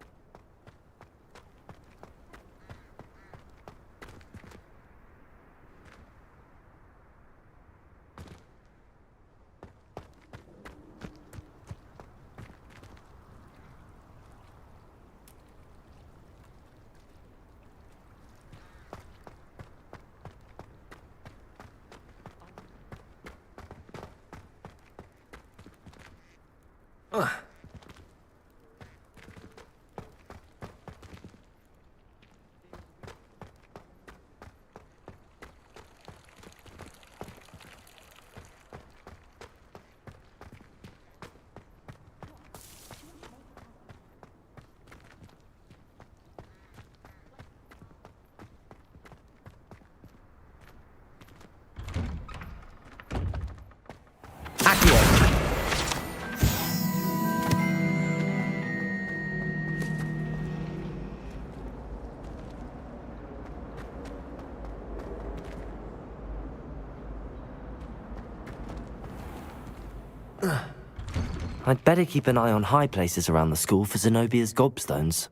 I'd better keep an eye on high places around the school for Zenobia's gobstones.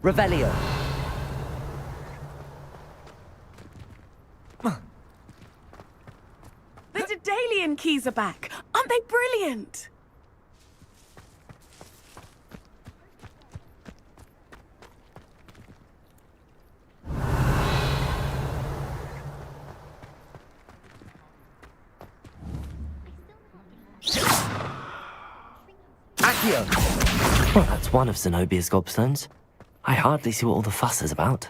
Revelio. The Daedalian keys are back. Aren't they brilliant? Well, that's one of Zenobia's gobstones. I hardly see what all the fuss is about.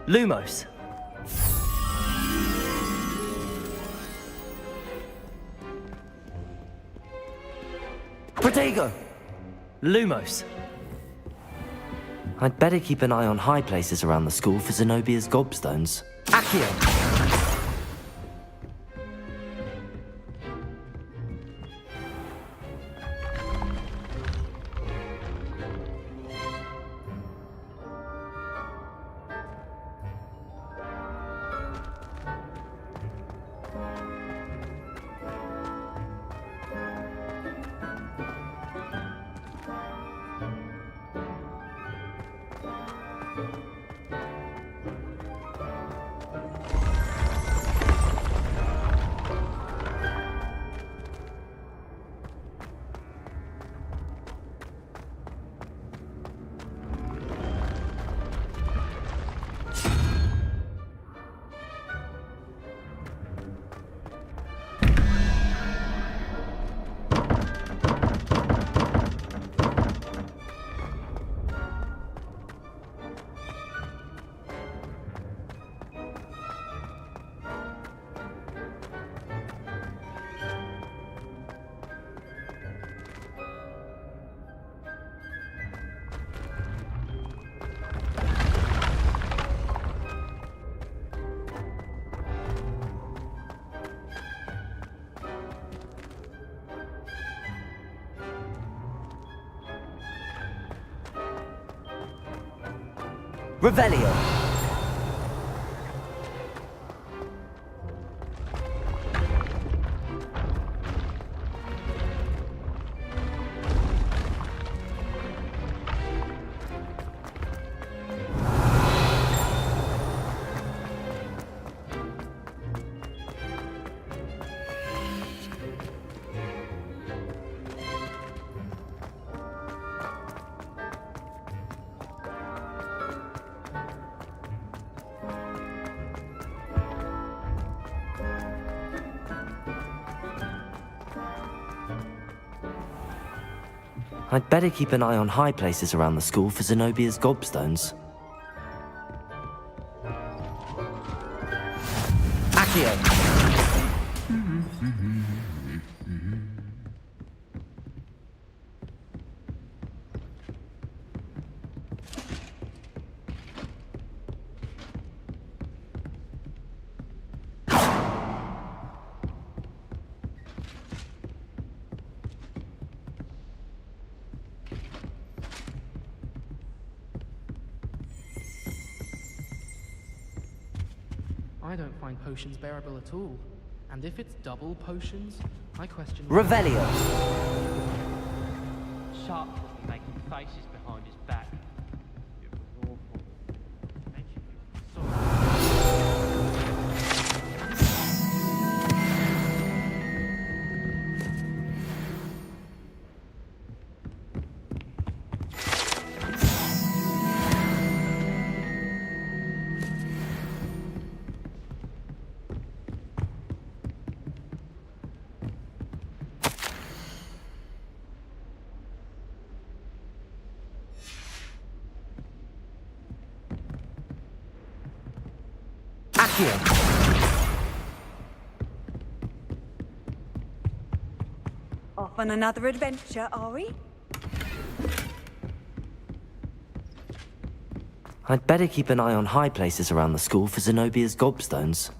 Lumos. Protego. Lumos. I'd better keep an eye on high places around the school for Zenobia's gobstones. Accio. Revelio. I'd better keep an eye on high places around the school for Zenobia's gobstones. Accio! I don't find potions bearable at all. And if it's double potions, I question... Revelio. Sharp will be making faces behind his back. It was awful. Makes you feel sorry. Off on another adventure, are we? I'd better keep an eye on high places around the school for Zenobia's gobstones.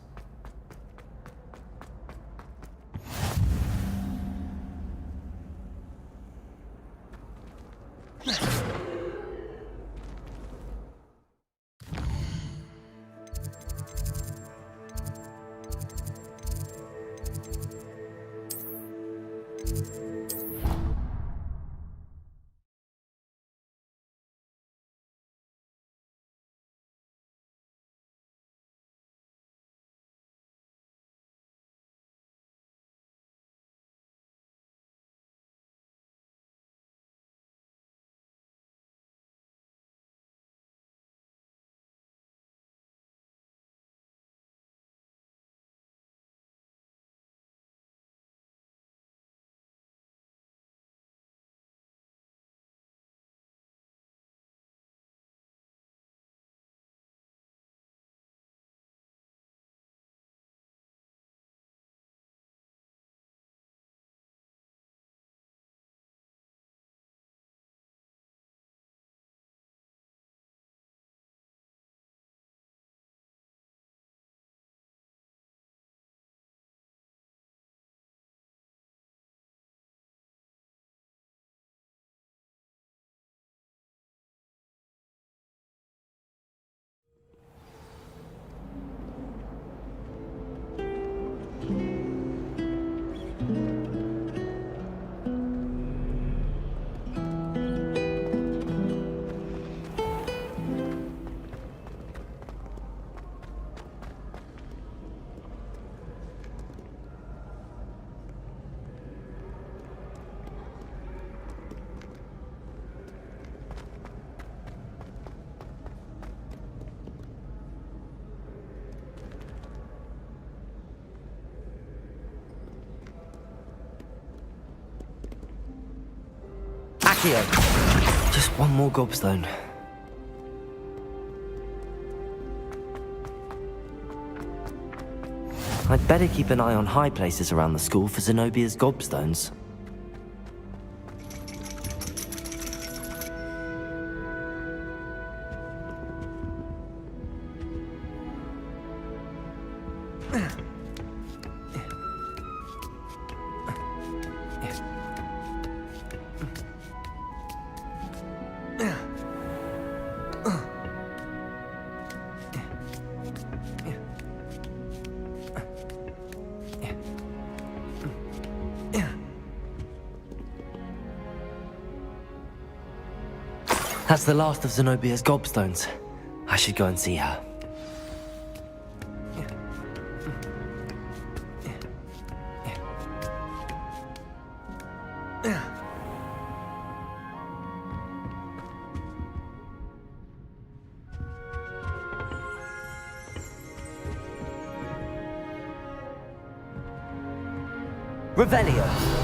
Accio. Just one more gobstone. I'd better keep an eye on high places around the school for Zenobia's gobstones. That's the last of Zenobia's gobstones. I should go and see her. Revelio.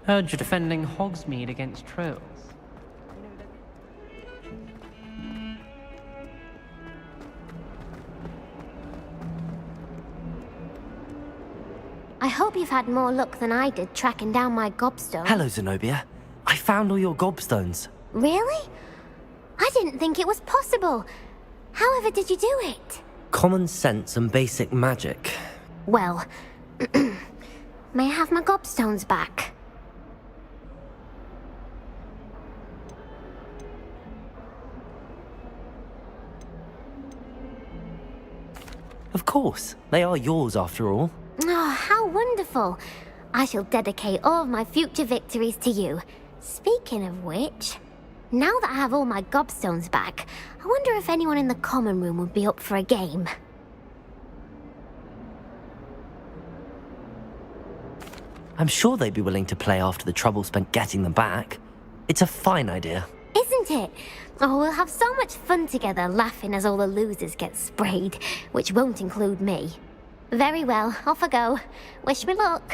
Heard you're defending Hogsmeade against trolls. I hope you've had more luck than I did tracking down my gobstone. Hello, Zenobia. I found all your gobstones. Really? I didn't think it was possible. However did you do it? Common sense and basic magic. Well, may I have my gobstones back? Of course. They are yours after all. Oh, how wonderful. I shall dedicate all of my future victories to you. Speaking of which, now that I have all my gobstones back, I wonder if anyone in the common room would be up for a game. I'm sure they'd be willing to play after the trouble spent getting them back. It's a fine idea. Isn't it? Oh, we'll have so much fun together laughing as all the losers get sprayed, which won't include me. Very well, off I go. Wish me luck.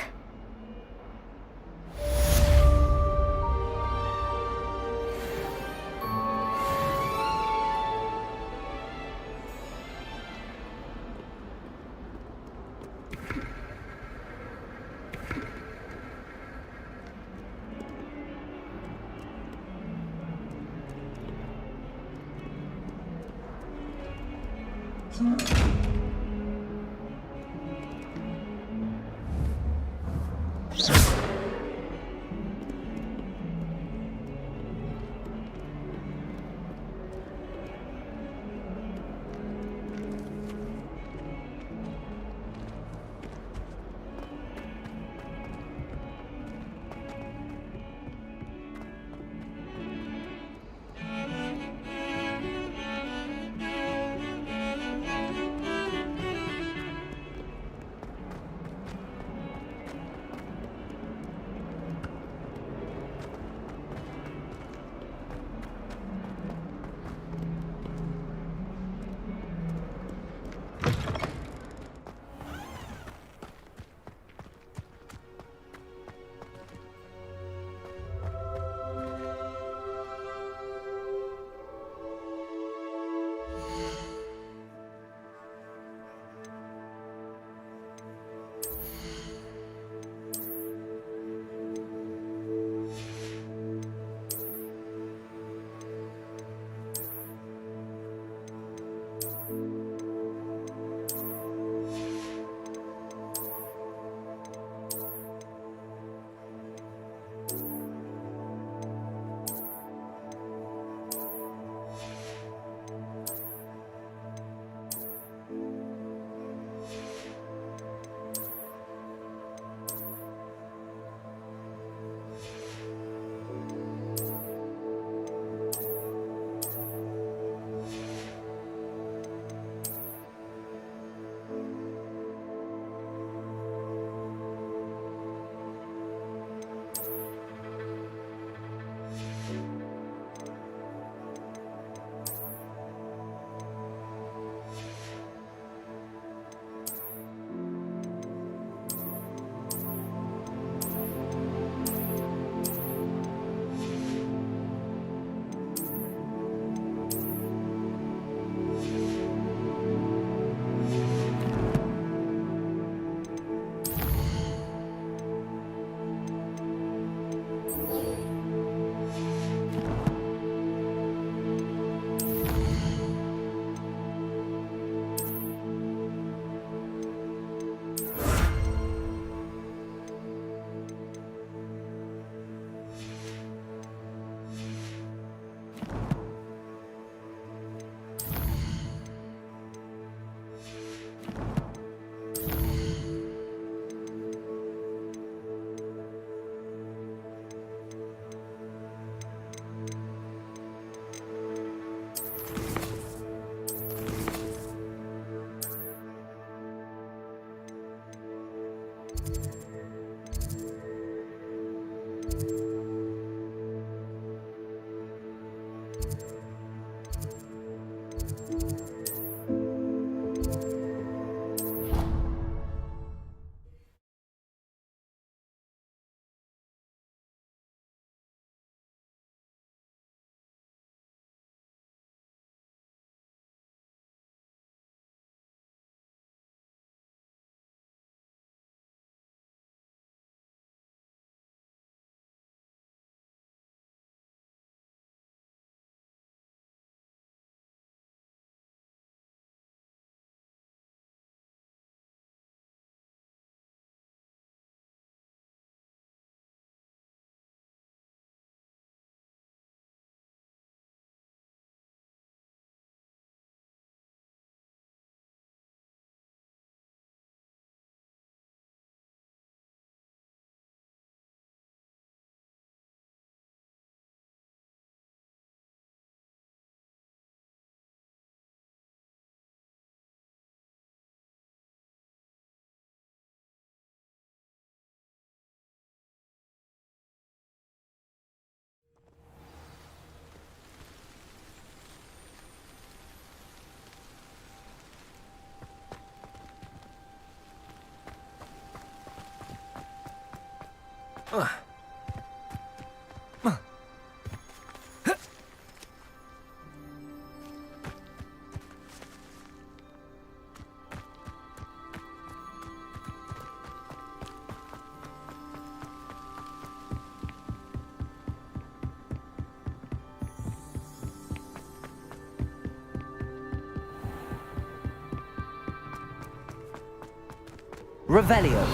Revelio.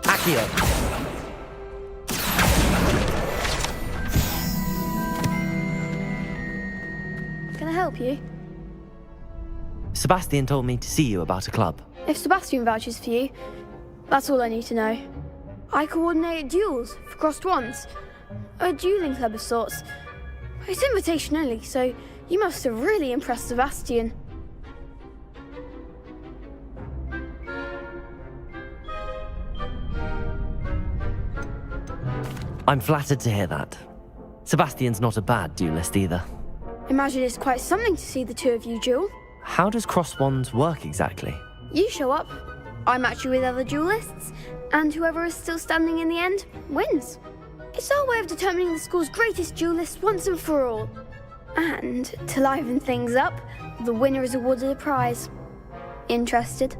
Accio. Can I help you? Sebastian told me to see you about a club. If Sebastian vouches for you, that's all I need to know. I coordinate duels for crossed wands. A dueling club of sorts. It's invitation only, so you must have really impressed Sebastian. I'm flattered to hear that. Sebastian's not a bad duelist either. Imagine it's quite something to see the two of you duel. How does cross wands work exactly? You show up, I match you with other duelists, and whoever is still standing in the end wins. It's our way of determining the school's greatest duelist once and for all. And to liven things up, the winner is awarded a prize. Interested?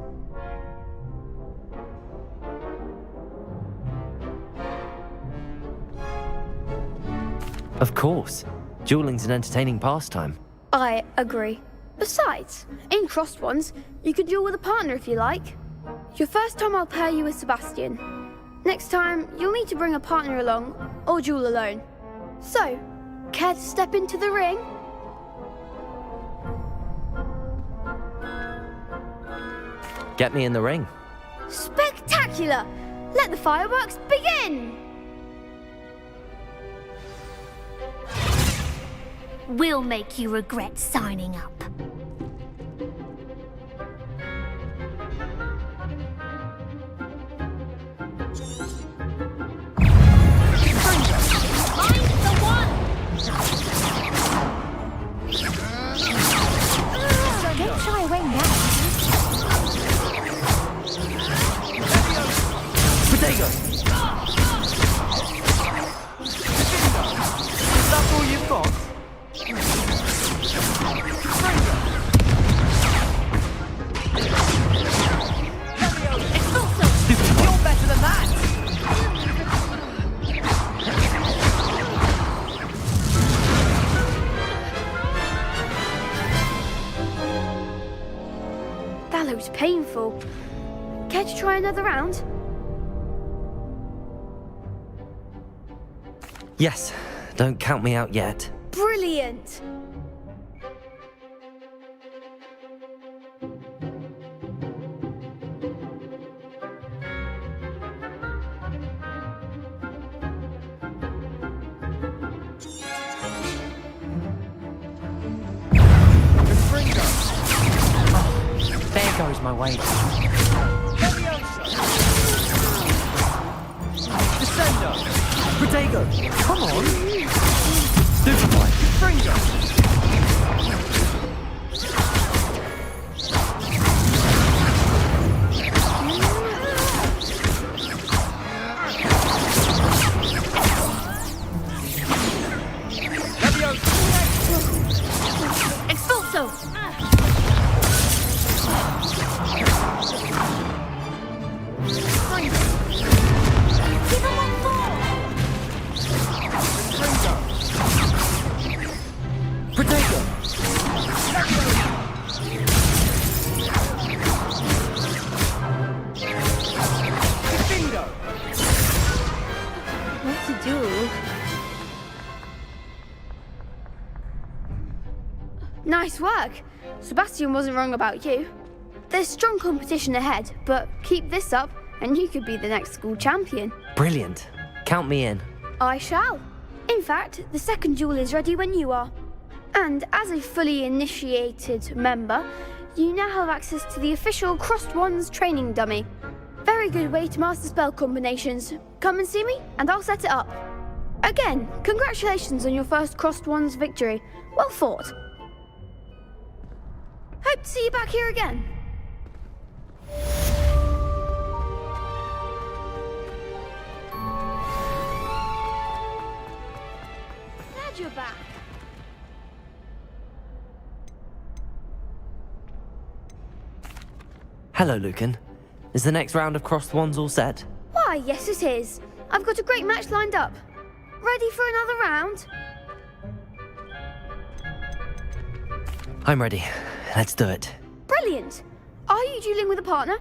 Of course. Dueling's an entertaining pastime. I agree. Besides, in crossed ones, you could duel with a partner if you like. Your first time I'll pair you with Sebastian. Next time, you'll need to bring a partner along, or duel alone. So, care to step into the ring? Get me in the ring. Spectacular! Let the fireworks begin! We'll make you regret signing up. Don't shy away now. Potato! Is that all you've got? You're better than that! That looks painful. Care to try another round? Yes, don't count me out yet. Brilliant! There goes my way. Descendo! Protego! Come on! Superboy! Fringo! Expulso! What to do? Nice work. Sebastian wasn't wrong about you. There's strong competition ahead, but keep this up and you could be the next school champion. Brilliant. Count me in. I shall. In fact, the second duel is ready when you are. And as a fully initiated member, you now have access to the official Crossed Wands training dummy. Very good way to master spell combinations. Come and see me, and I'll set it up. Again, congratulations on your first Crossed Wands victory. Well fought. Hope to see you back here again. Glad you're back. Hello, Lucan. Is the next round of Crossed Wands all set? Why, yes it is. I've got a great match lined up. Ready for another round? I'm ready. Let's do it. Brilliant. Are you dueling with a partner?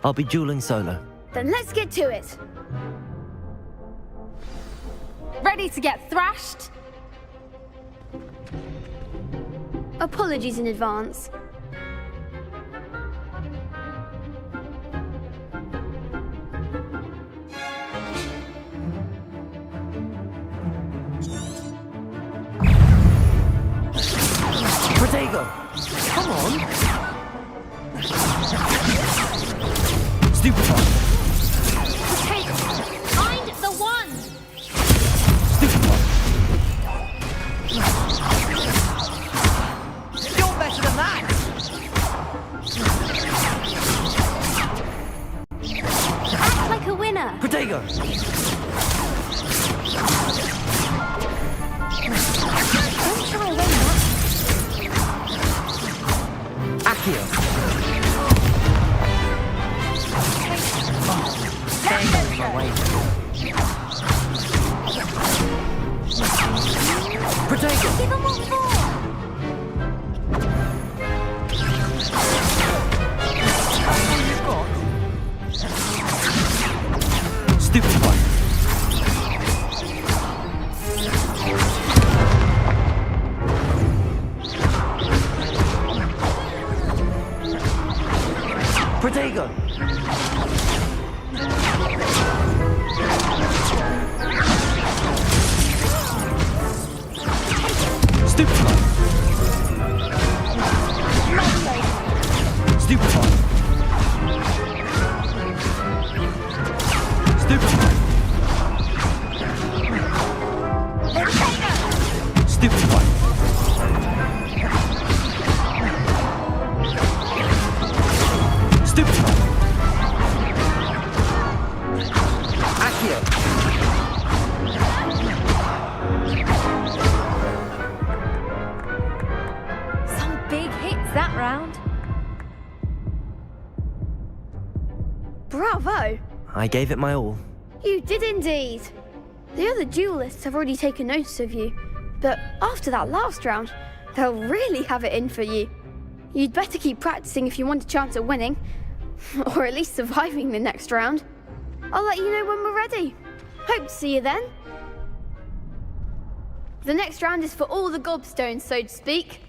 I'll be dueling solo. Then let's get to it. Ready to get thrashed? Apologies in advance. Protego! Come on! Stupefy! Find the one! Stupefy! You're better than that! Act like a winner! Protego! Don't try away that. Accio! My way. Protego! Give him what for! Stupefy! Protego! Stupefy! Stupefy! Stupefy! Stupefy! Stupefy! Accio! Some big hits that round. Bravo! I gave it my all. You did indeed. The other duelists have already taken notice of you, but after that last round, they'll really have it in for you. You'd better keep practicing if you want a chance at winning, or at least surviving the next round. I'll let you know when we're ready. Hope to see you then. The next round is for all the gobstones, so to speak.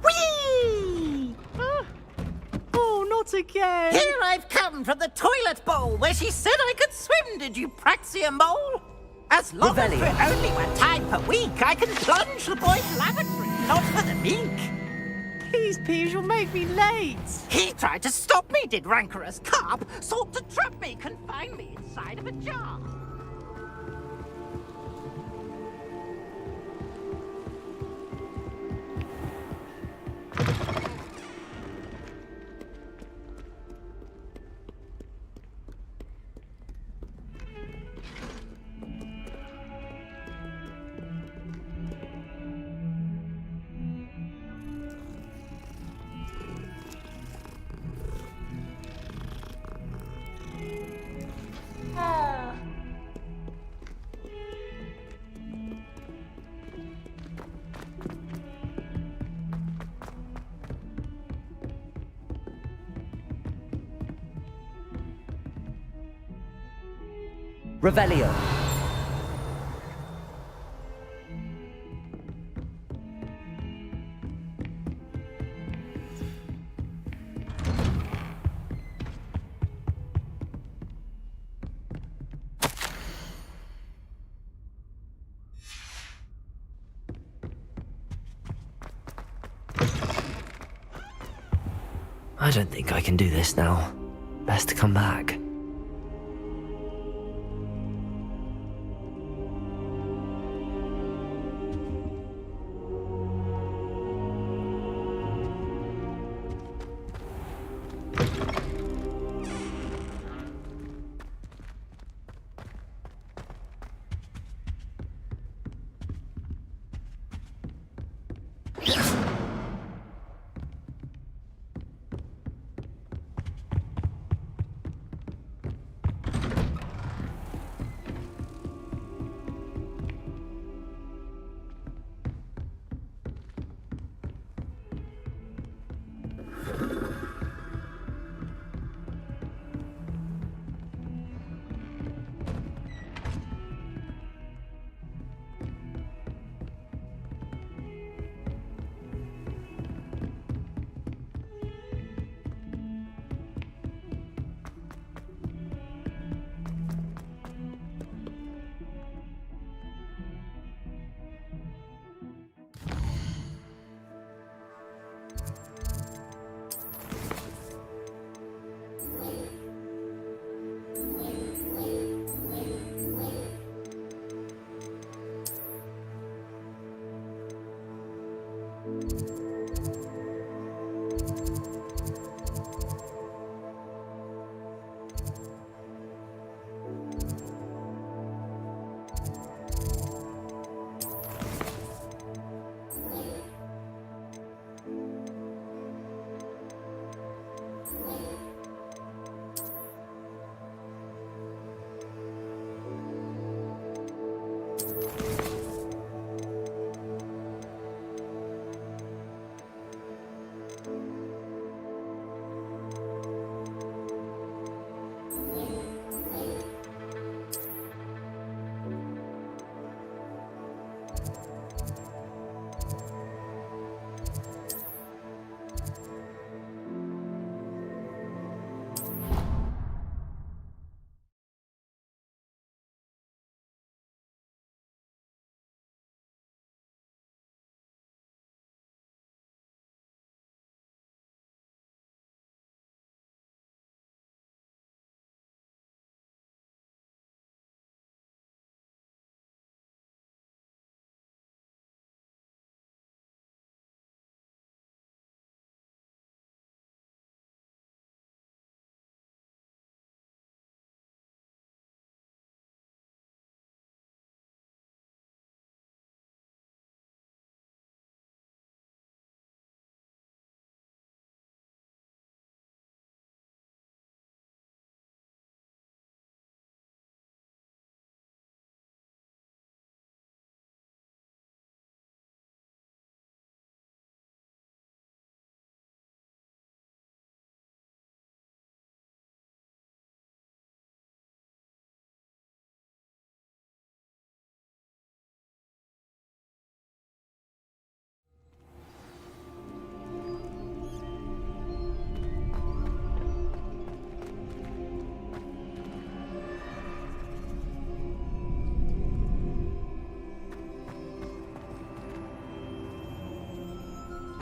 Whee! Oh, not again! Here I've come from the toilet bowl where she said I could swim, did you praxia mole? As long as for only 1 time per week, I can plunge the boy's lavatory, not for the meek. Please, Peeves, you'll make me late. He tried to stop me, did rancorous carp, sought to trap me, confine me inside of a jar. Revelio. I don't think I can do this now. Best to come back.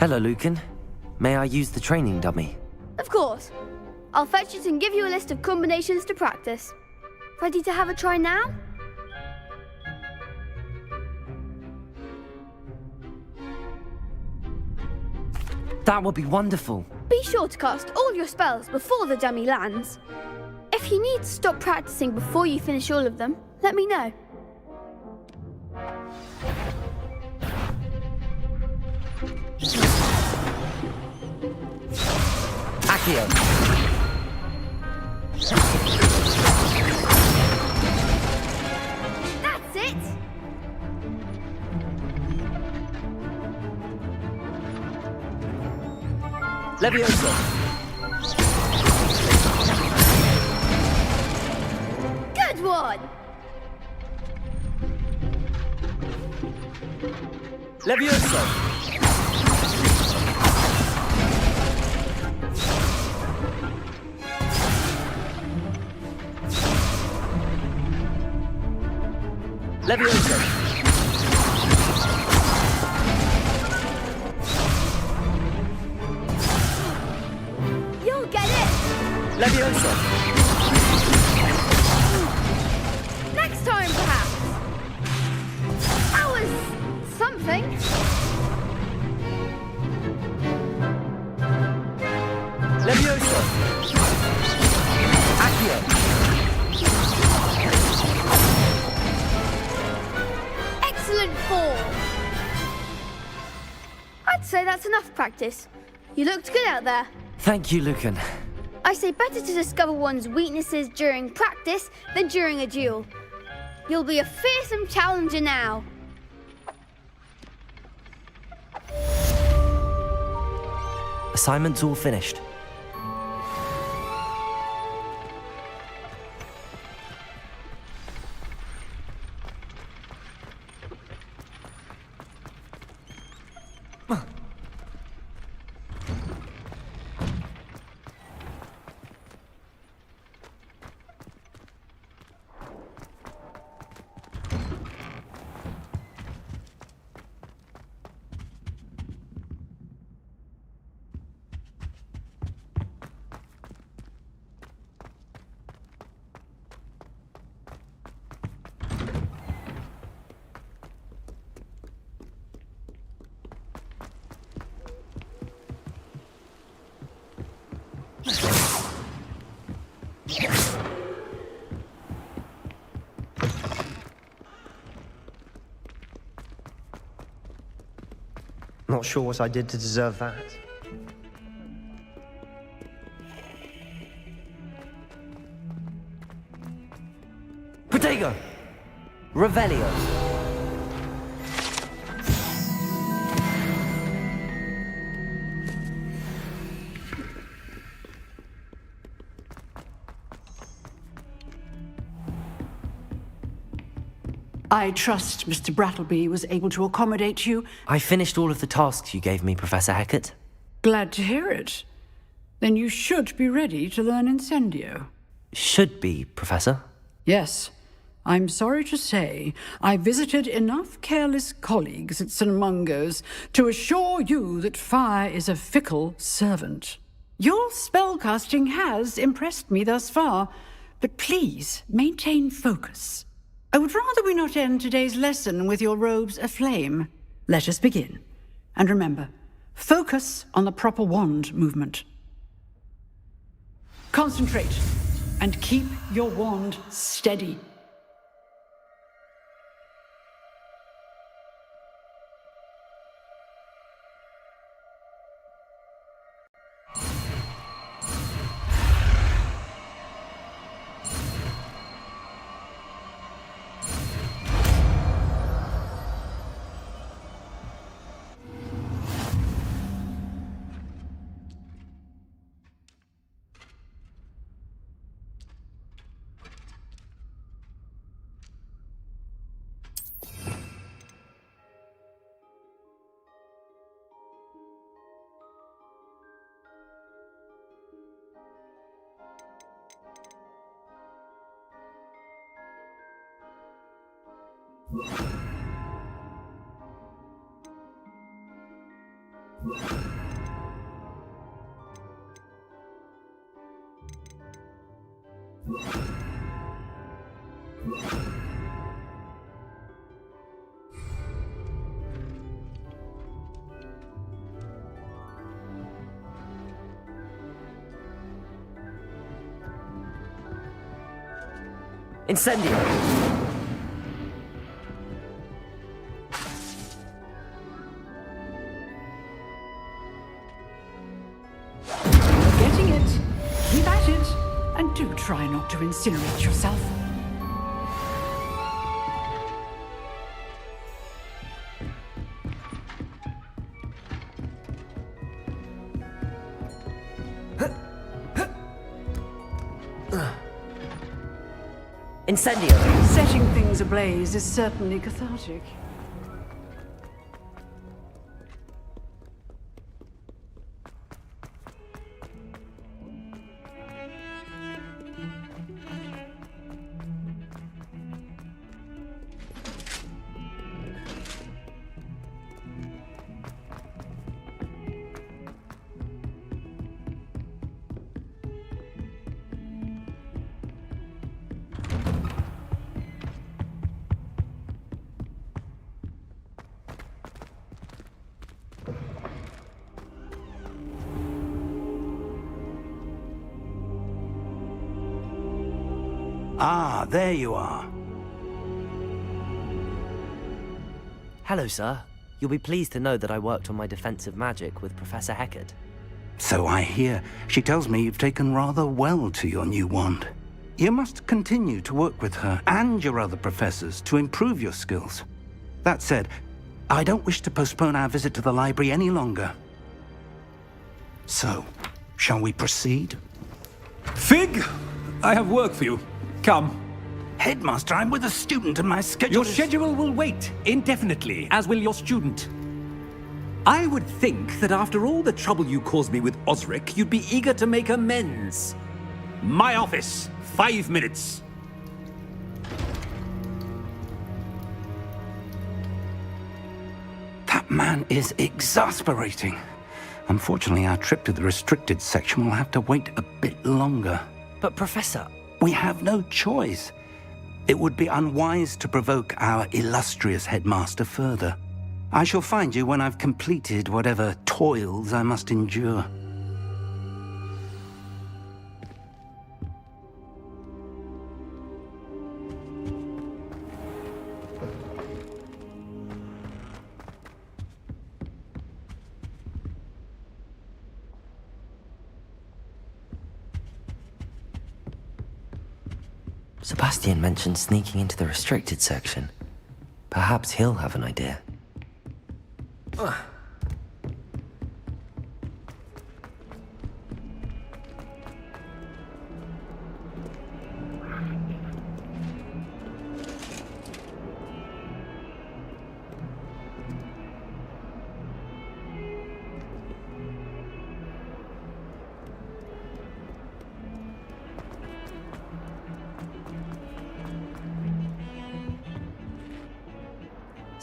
Hello, Lucan. May I use the training dummy? Of course. I'll fetch it and give you a list of combinations to practice. Ready to have a try now? That would be wonderful. Be sure to cast all your spells before the dummy lands. If you need to stop practicing before you finish all of them, let me know. Accio. That's it! Leviosa. Good one! Leviosa. Leviosa. You'll get it! Leviosa. Next time, perhaps! That was something. Leviosa. Accio. Excellent fall! I'd say that's enough practice. You looked good out there. Thank you, Lucan. I say better to discover one's weaknesses during practice than during a duel. You'll be a fearsome challenger now. Assignment's all finished. Not sure what I did to deserve that. Protego! Revelio! I trust Mr. Brattleby was able to accommodate you. I finished all of the tasks you gave me, Professor Hecat. Glad to hear it. Then you should be ready to learn Incendio. Should be, Professor. Yes. I'm sorry to say, I visited enough careless colleagues at St. Mungo's to assure you that fire is a fickle servant. Your spellcasting has impressed me thus far, but please maintain focus. I would rather we not end today's lesson with your robes aflame. Let us begin. And remember, focus on the proper wand movement. Concentrate, and keep your wand steady. Incendio! Getting it. Keep at it. And do try not to incinerate yourself. Incendio! Setting things ablaze is certainly cathartic. Ah, there you are. Hello, sir. You'll be pleased to know that I worked on my defensive magic with Professor Heckard. So I hear. She tells me you've taken rather well to your new wand. You must continue to work with her and your other professors to improve your skills. That said, I don't wish to postpone our visit to the library any longer. So, shall we proceed? Fig! I have work for you. Come. Headmaster, I'm with a student and my schedule Your schedule will wait indefinitely, as will your student. I would think that after all the trouble you caused me with Osric, you'd be eager to make amends. My office, 5 minutes. That man is exasperating. Unfortunately, our trip to the restricted section will have to wait a bit longer. But, Professor... We have no choice. It would be unwise to provoke our illustrious headmaster further. I shall find you when I've completed whatever toils I must endure. Sebastian mentioned sneaking into the restricted section. Perhaps he'll have an idea.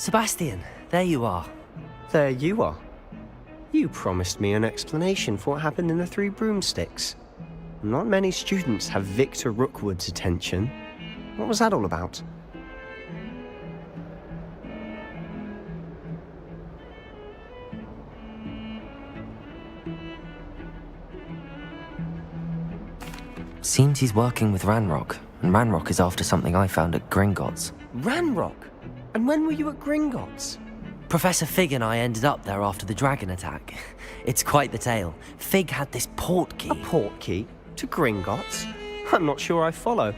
Sebastian, there you are. There you are. You promised me an explanation for what happened in the Three Broomsticks. Not many students have Victor Rookwood's attention. What was that all about? Seems he's working with Ranrock, and Ranrock is after something I found at Gringotts. Ranrock? And when were you at Gringotts? Professor Fig and I ended up there after the dragon attack. It's quite the tale. Fig had this port key. A port key? To Gringotts? I'm not sure I follow.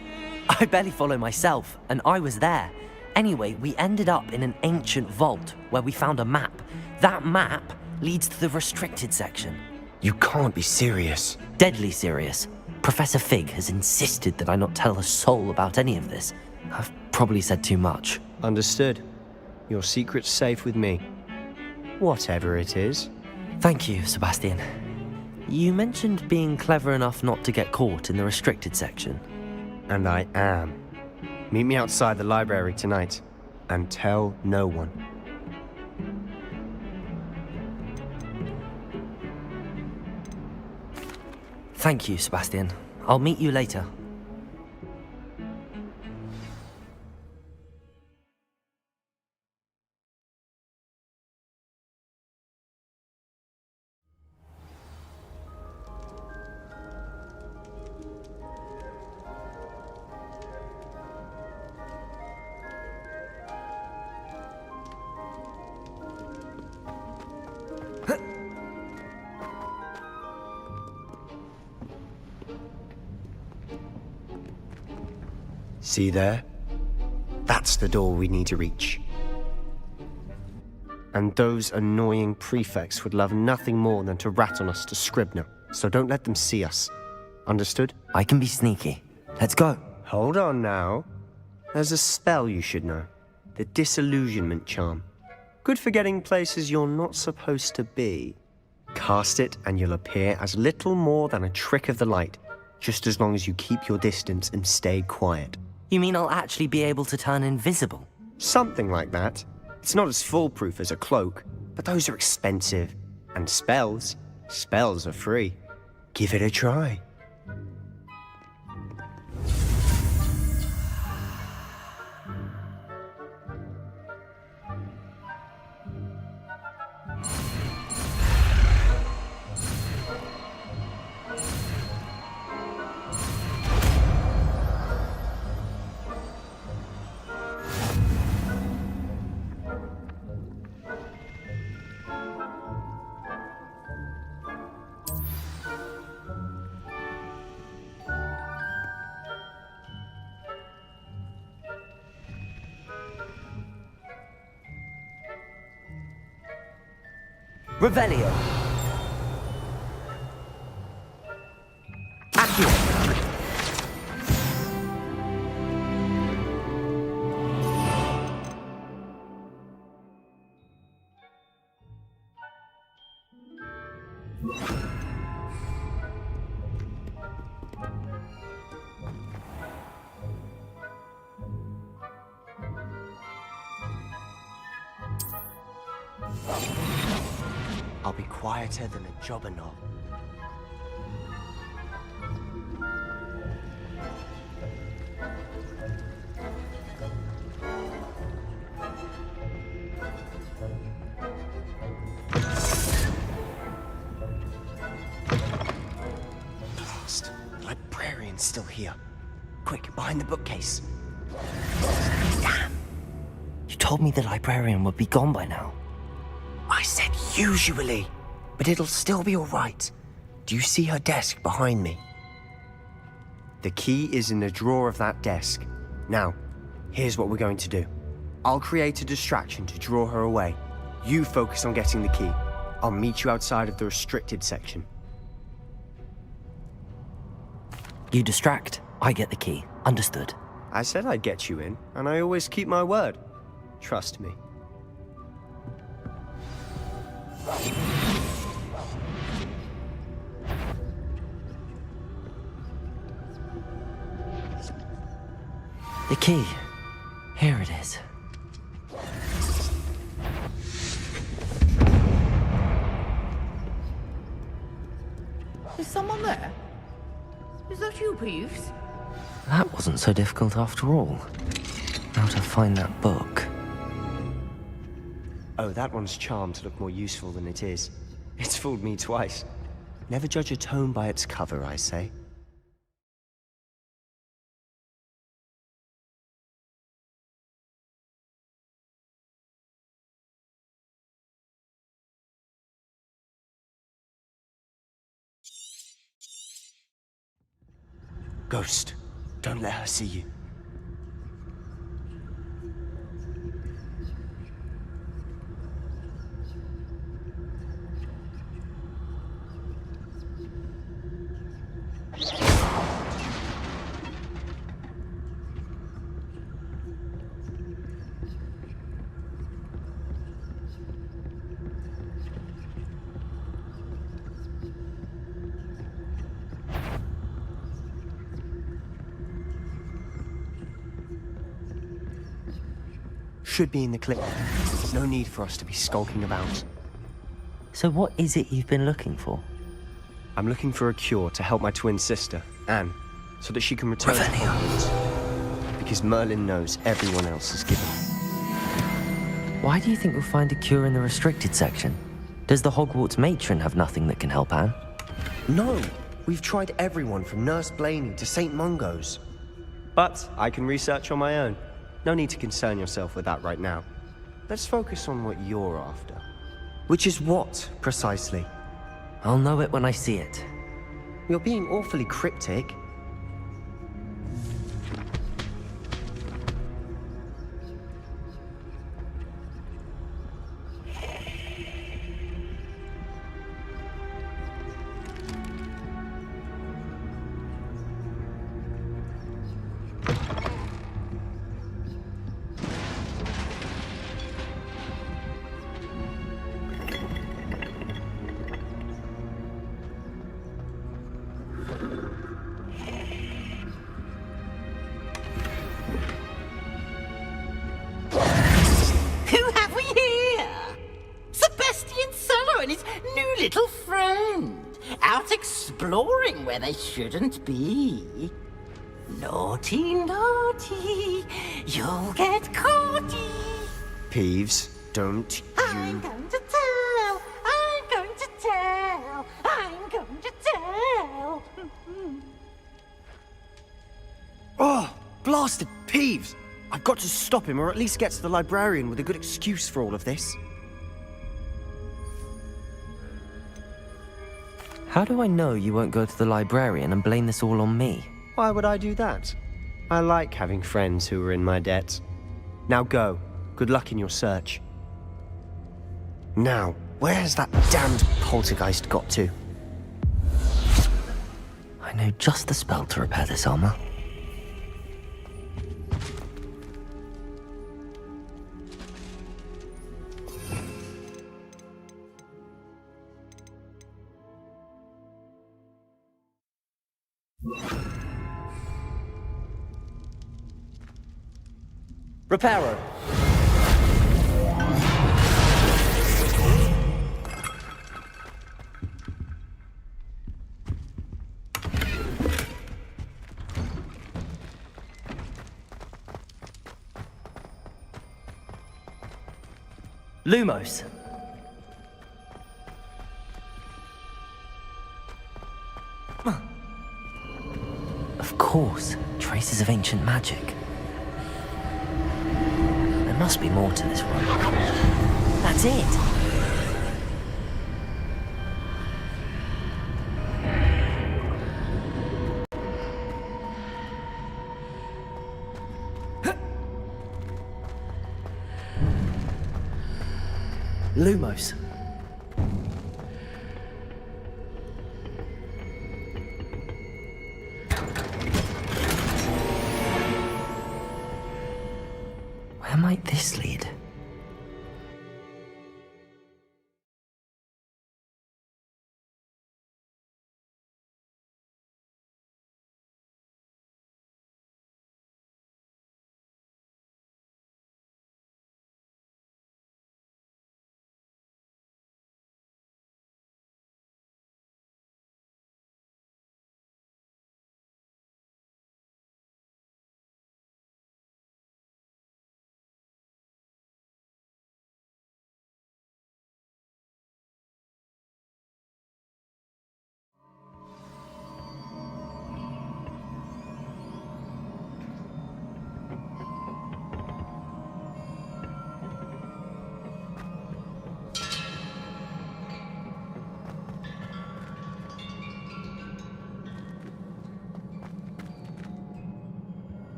I barely follow myself, and I was there. Anyway, we ended up in an ancient vault where we found a map. That map leads to the restricted section. You can't be serious. Deadly serious. Professor Fig has insisted that I not tell a soul about any of this. I've probably said too much. Understood. Your secret's safe with me. Whatever it is. Thank you, Sebastian. You mentioned being clever enough not to get caught in the restricted section. And I am. Meet me outside the library tonight, and tell no one. Thank you, Sebastian. I'll meet you later. See there? That's the door we need to reach. And those annoying prefects would love nothing more than to rat on us to Scribner, so don't let them see us. Understood? I can be sneaky. Let's go. Hold on now. There's a spell you should know. The Disillusionment Charm. Good for getting places you're not supposed to be. Cast it and you'll appear as little more than a trick of the light, just as long as you keep your distance and stay quiet. You mean I'll actually be able to turn invisible? Something like that. It's not as foolproof as a cloak, but those are expensive. And spells are free. Give it a try. Revelio. Accio. I'll be quieter than a jobber knob. Blast. The librarian's still here. Quick, behind the bookcase. Damn. You told me the librarian would be gone by now. I said usually, but it'll still be all right. Do you see her desk behind me? The key is in the drawer of that desk. Now, here's what we're going to do. I'll create a distraction to draw her away. You focus on getting the key. I'll meet you outside of the restricted section. You distract, I get the key. Understood. I said I'd get you in, and I always keep my word. Trust me. The key. Here it is. Is someone there? Is that you, Peeves? That wasn't so difficult after all. How to find that book. Oh, that one's charmed to look more useful than it is. It's fooled me twice. Never judge a tome by its cover, I say. Ghost, don't let her see you. Should be in the clip. There's no need for us to be skulking about. So what is it you've been looking for? I'm looking for a cure to help my twin sister, Anne, so that she can return to Hogwarts. Because Merlin knows everyone else is given. Why do you think we'll find a cure in the restricted section? Does the Hogwarts matron have nothing that can help Anne? No! We've tried everyone from Nurse Blaney to St. Mungo's. But I can research on my own. No need to concern yourself with that right now. Let's focus on what you're after. Which is what, precisely? I'll know it when I see it. You're being awfully cryptic. Who have we here? Sebastian Cello and his new little friend. Out exploring where they shouldn't be. Naughty, naughty, you'll get caughty. Peeves, don't you... I'm going to tell, I'm going to tell, I'm going to tell. Oh, blasted Peeves! I've got to stop him, or at least get to the librarian with a good excuse for all of this. How do I know you won't go to the librarian and blame this all on me? Why would I do that? I like having friends who are in my debt. Now go. Good luck in your search. Now, where has that damned poltergeist got to? I know just the spell to repair this armor. Reparo. Lumos. Of course, traces of ancient magic. There must be more to this room. That's it. Lumos. Where might this lead?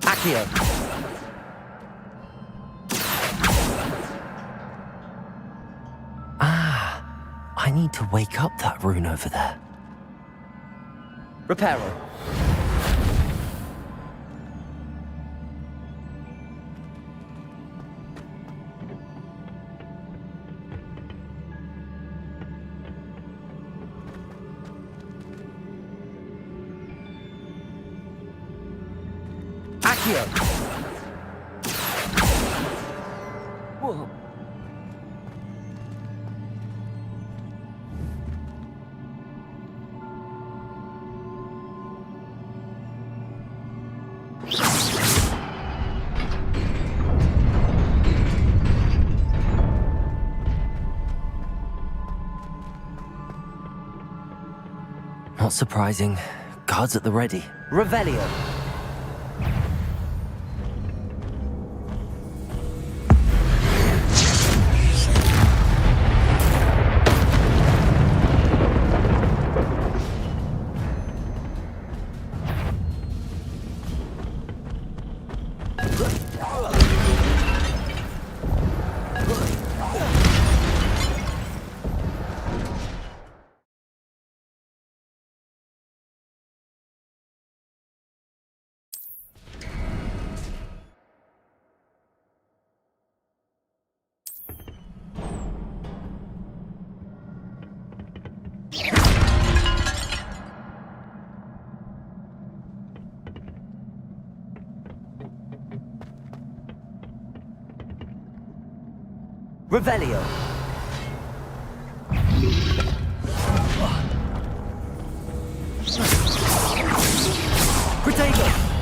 Accio. I need to wake up that rune over there. Reparo. Accio. Whoa. Not surprising. Guards at the ready. Revelio. Revelio. Protego.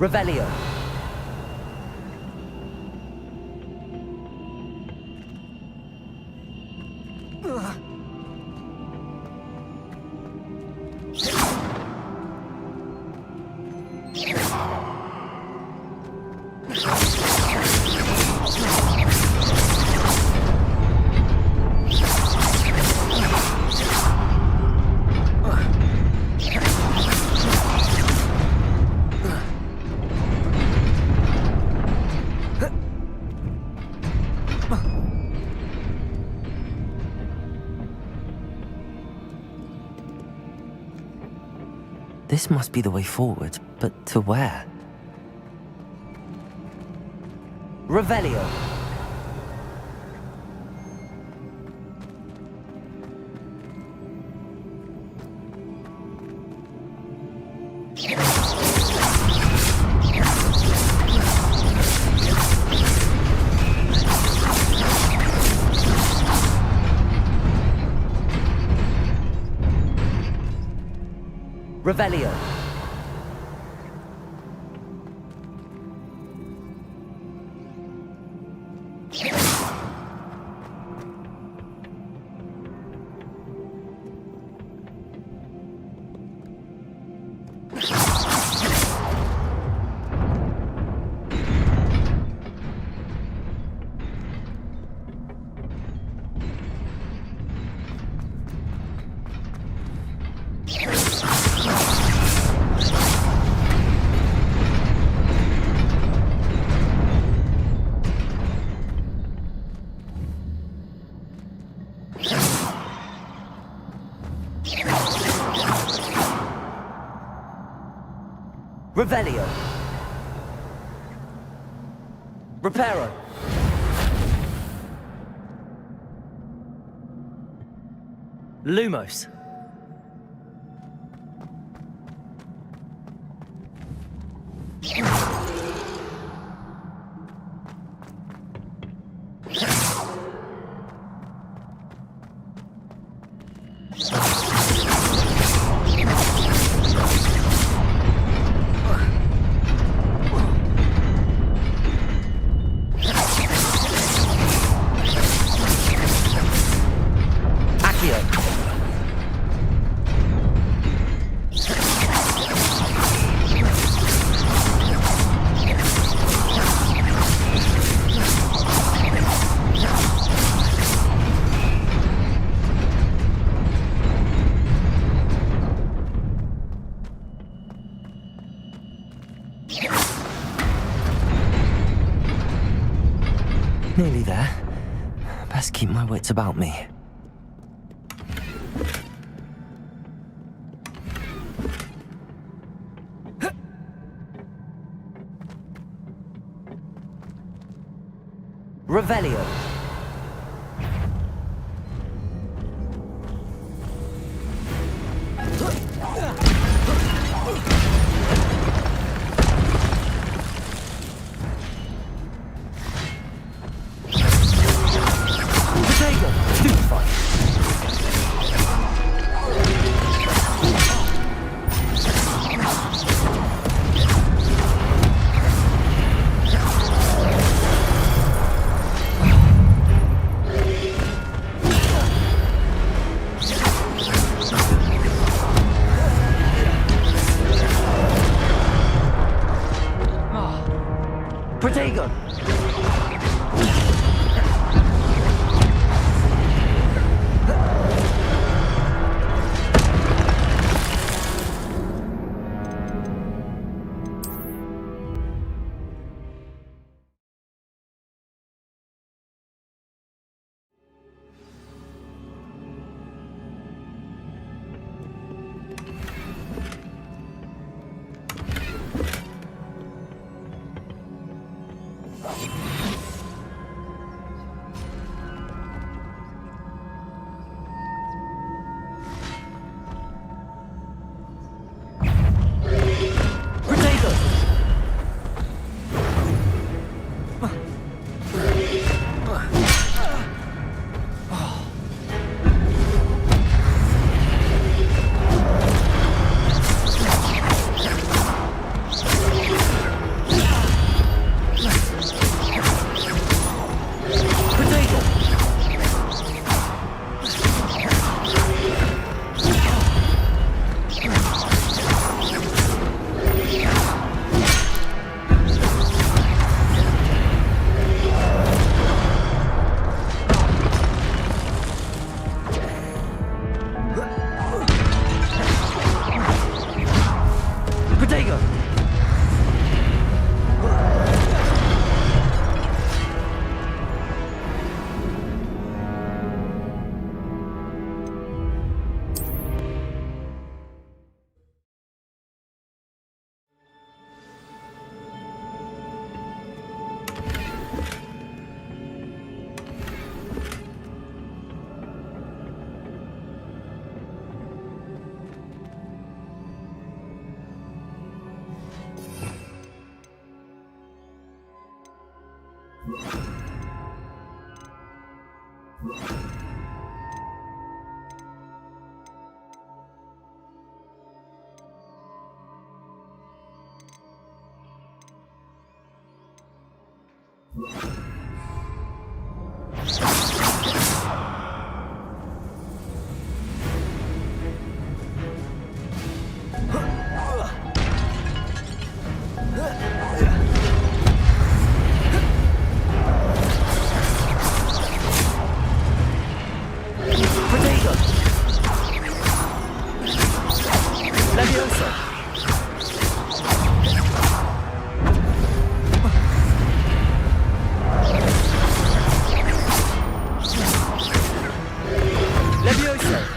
Revelio. This must be the way forward, but to where? Revelio. Revelio. Revelio. Reparo. Lumos. Nearly there. Best keep my wits about me. Revelio. Protego!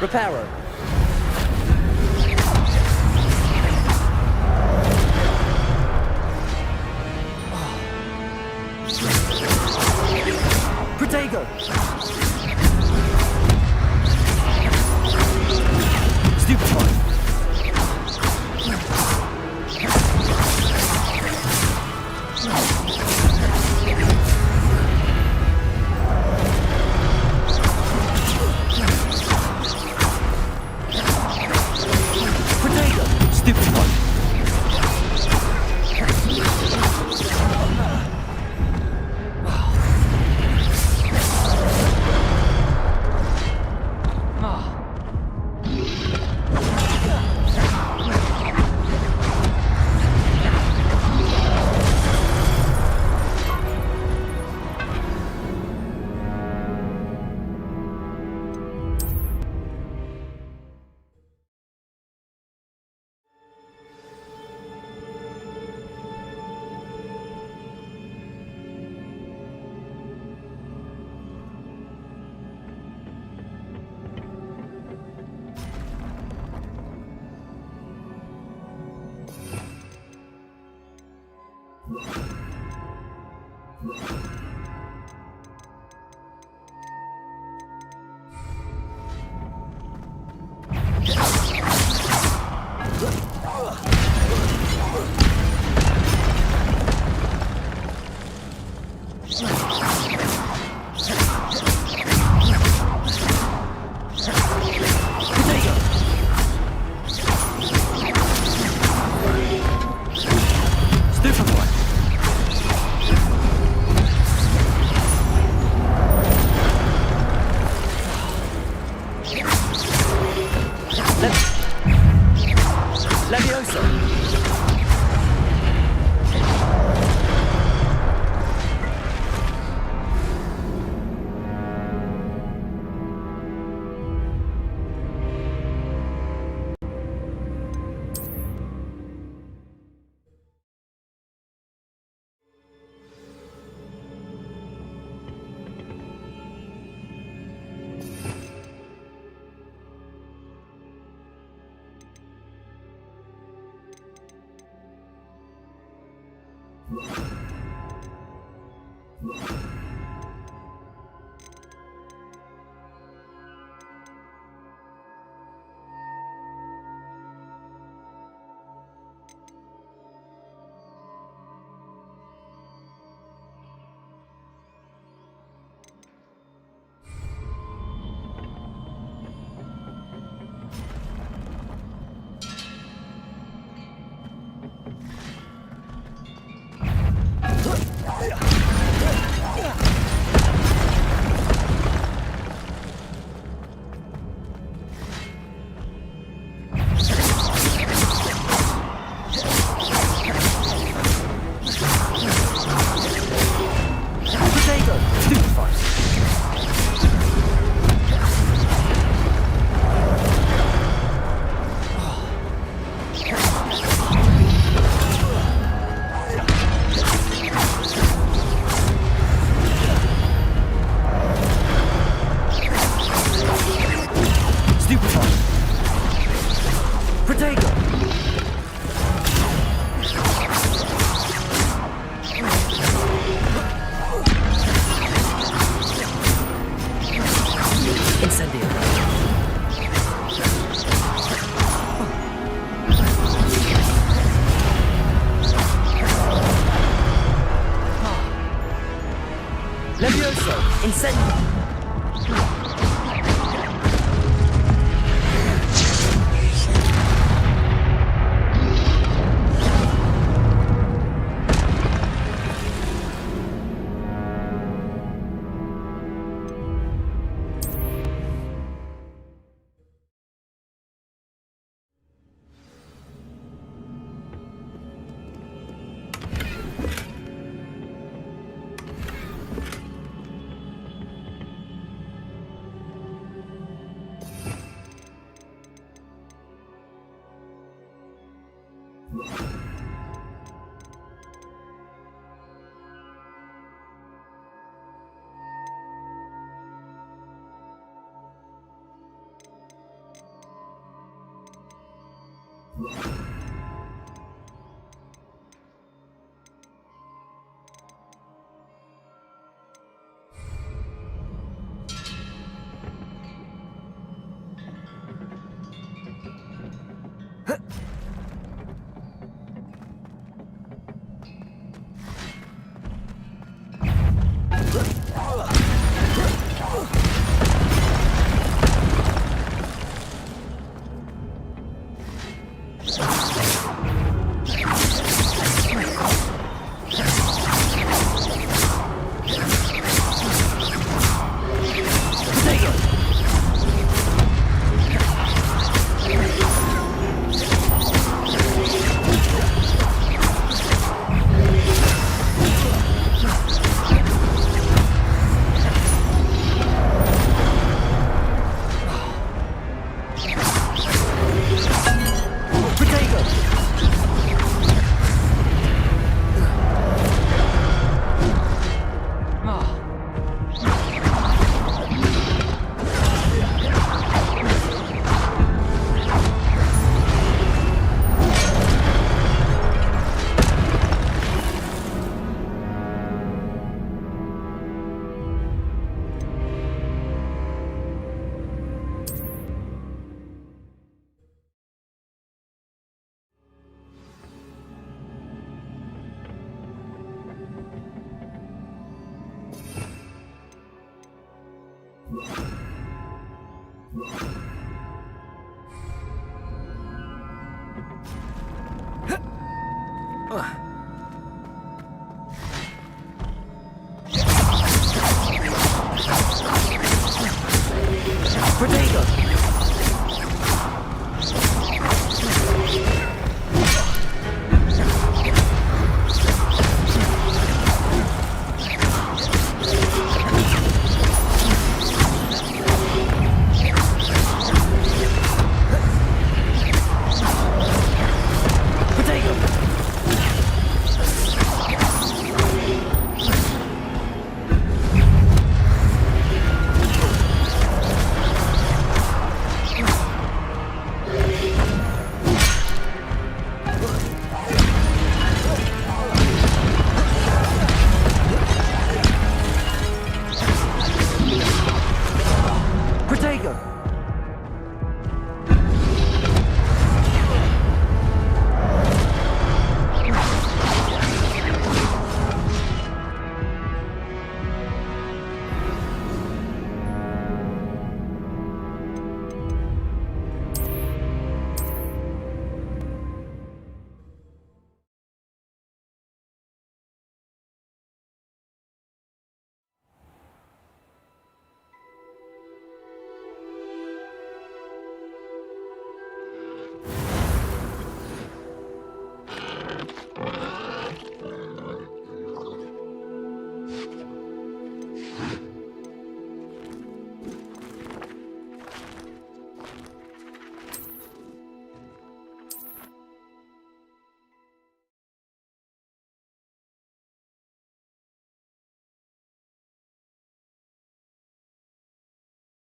Reparo. Protego. Stupefy.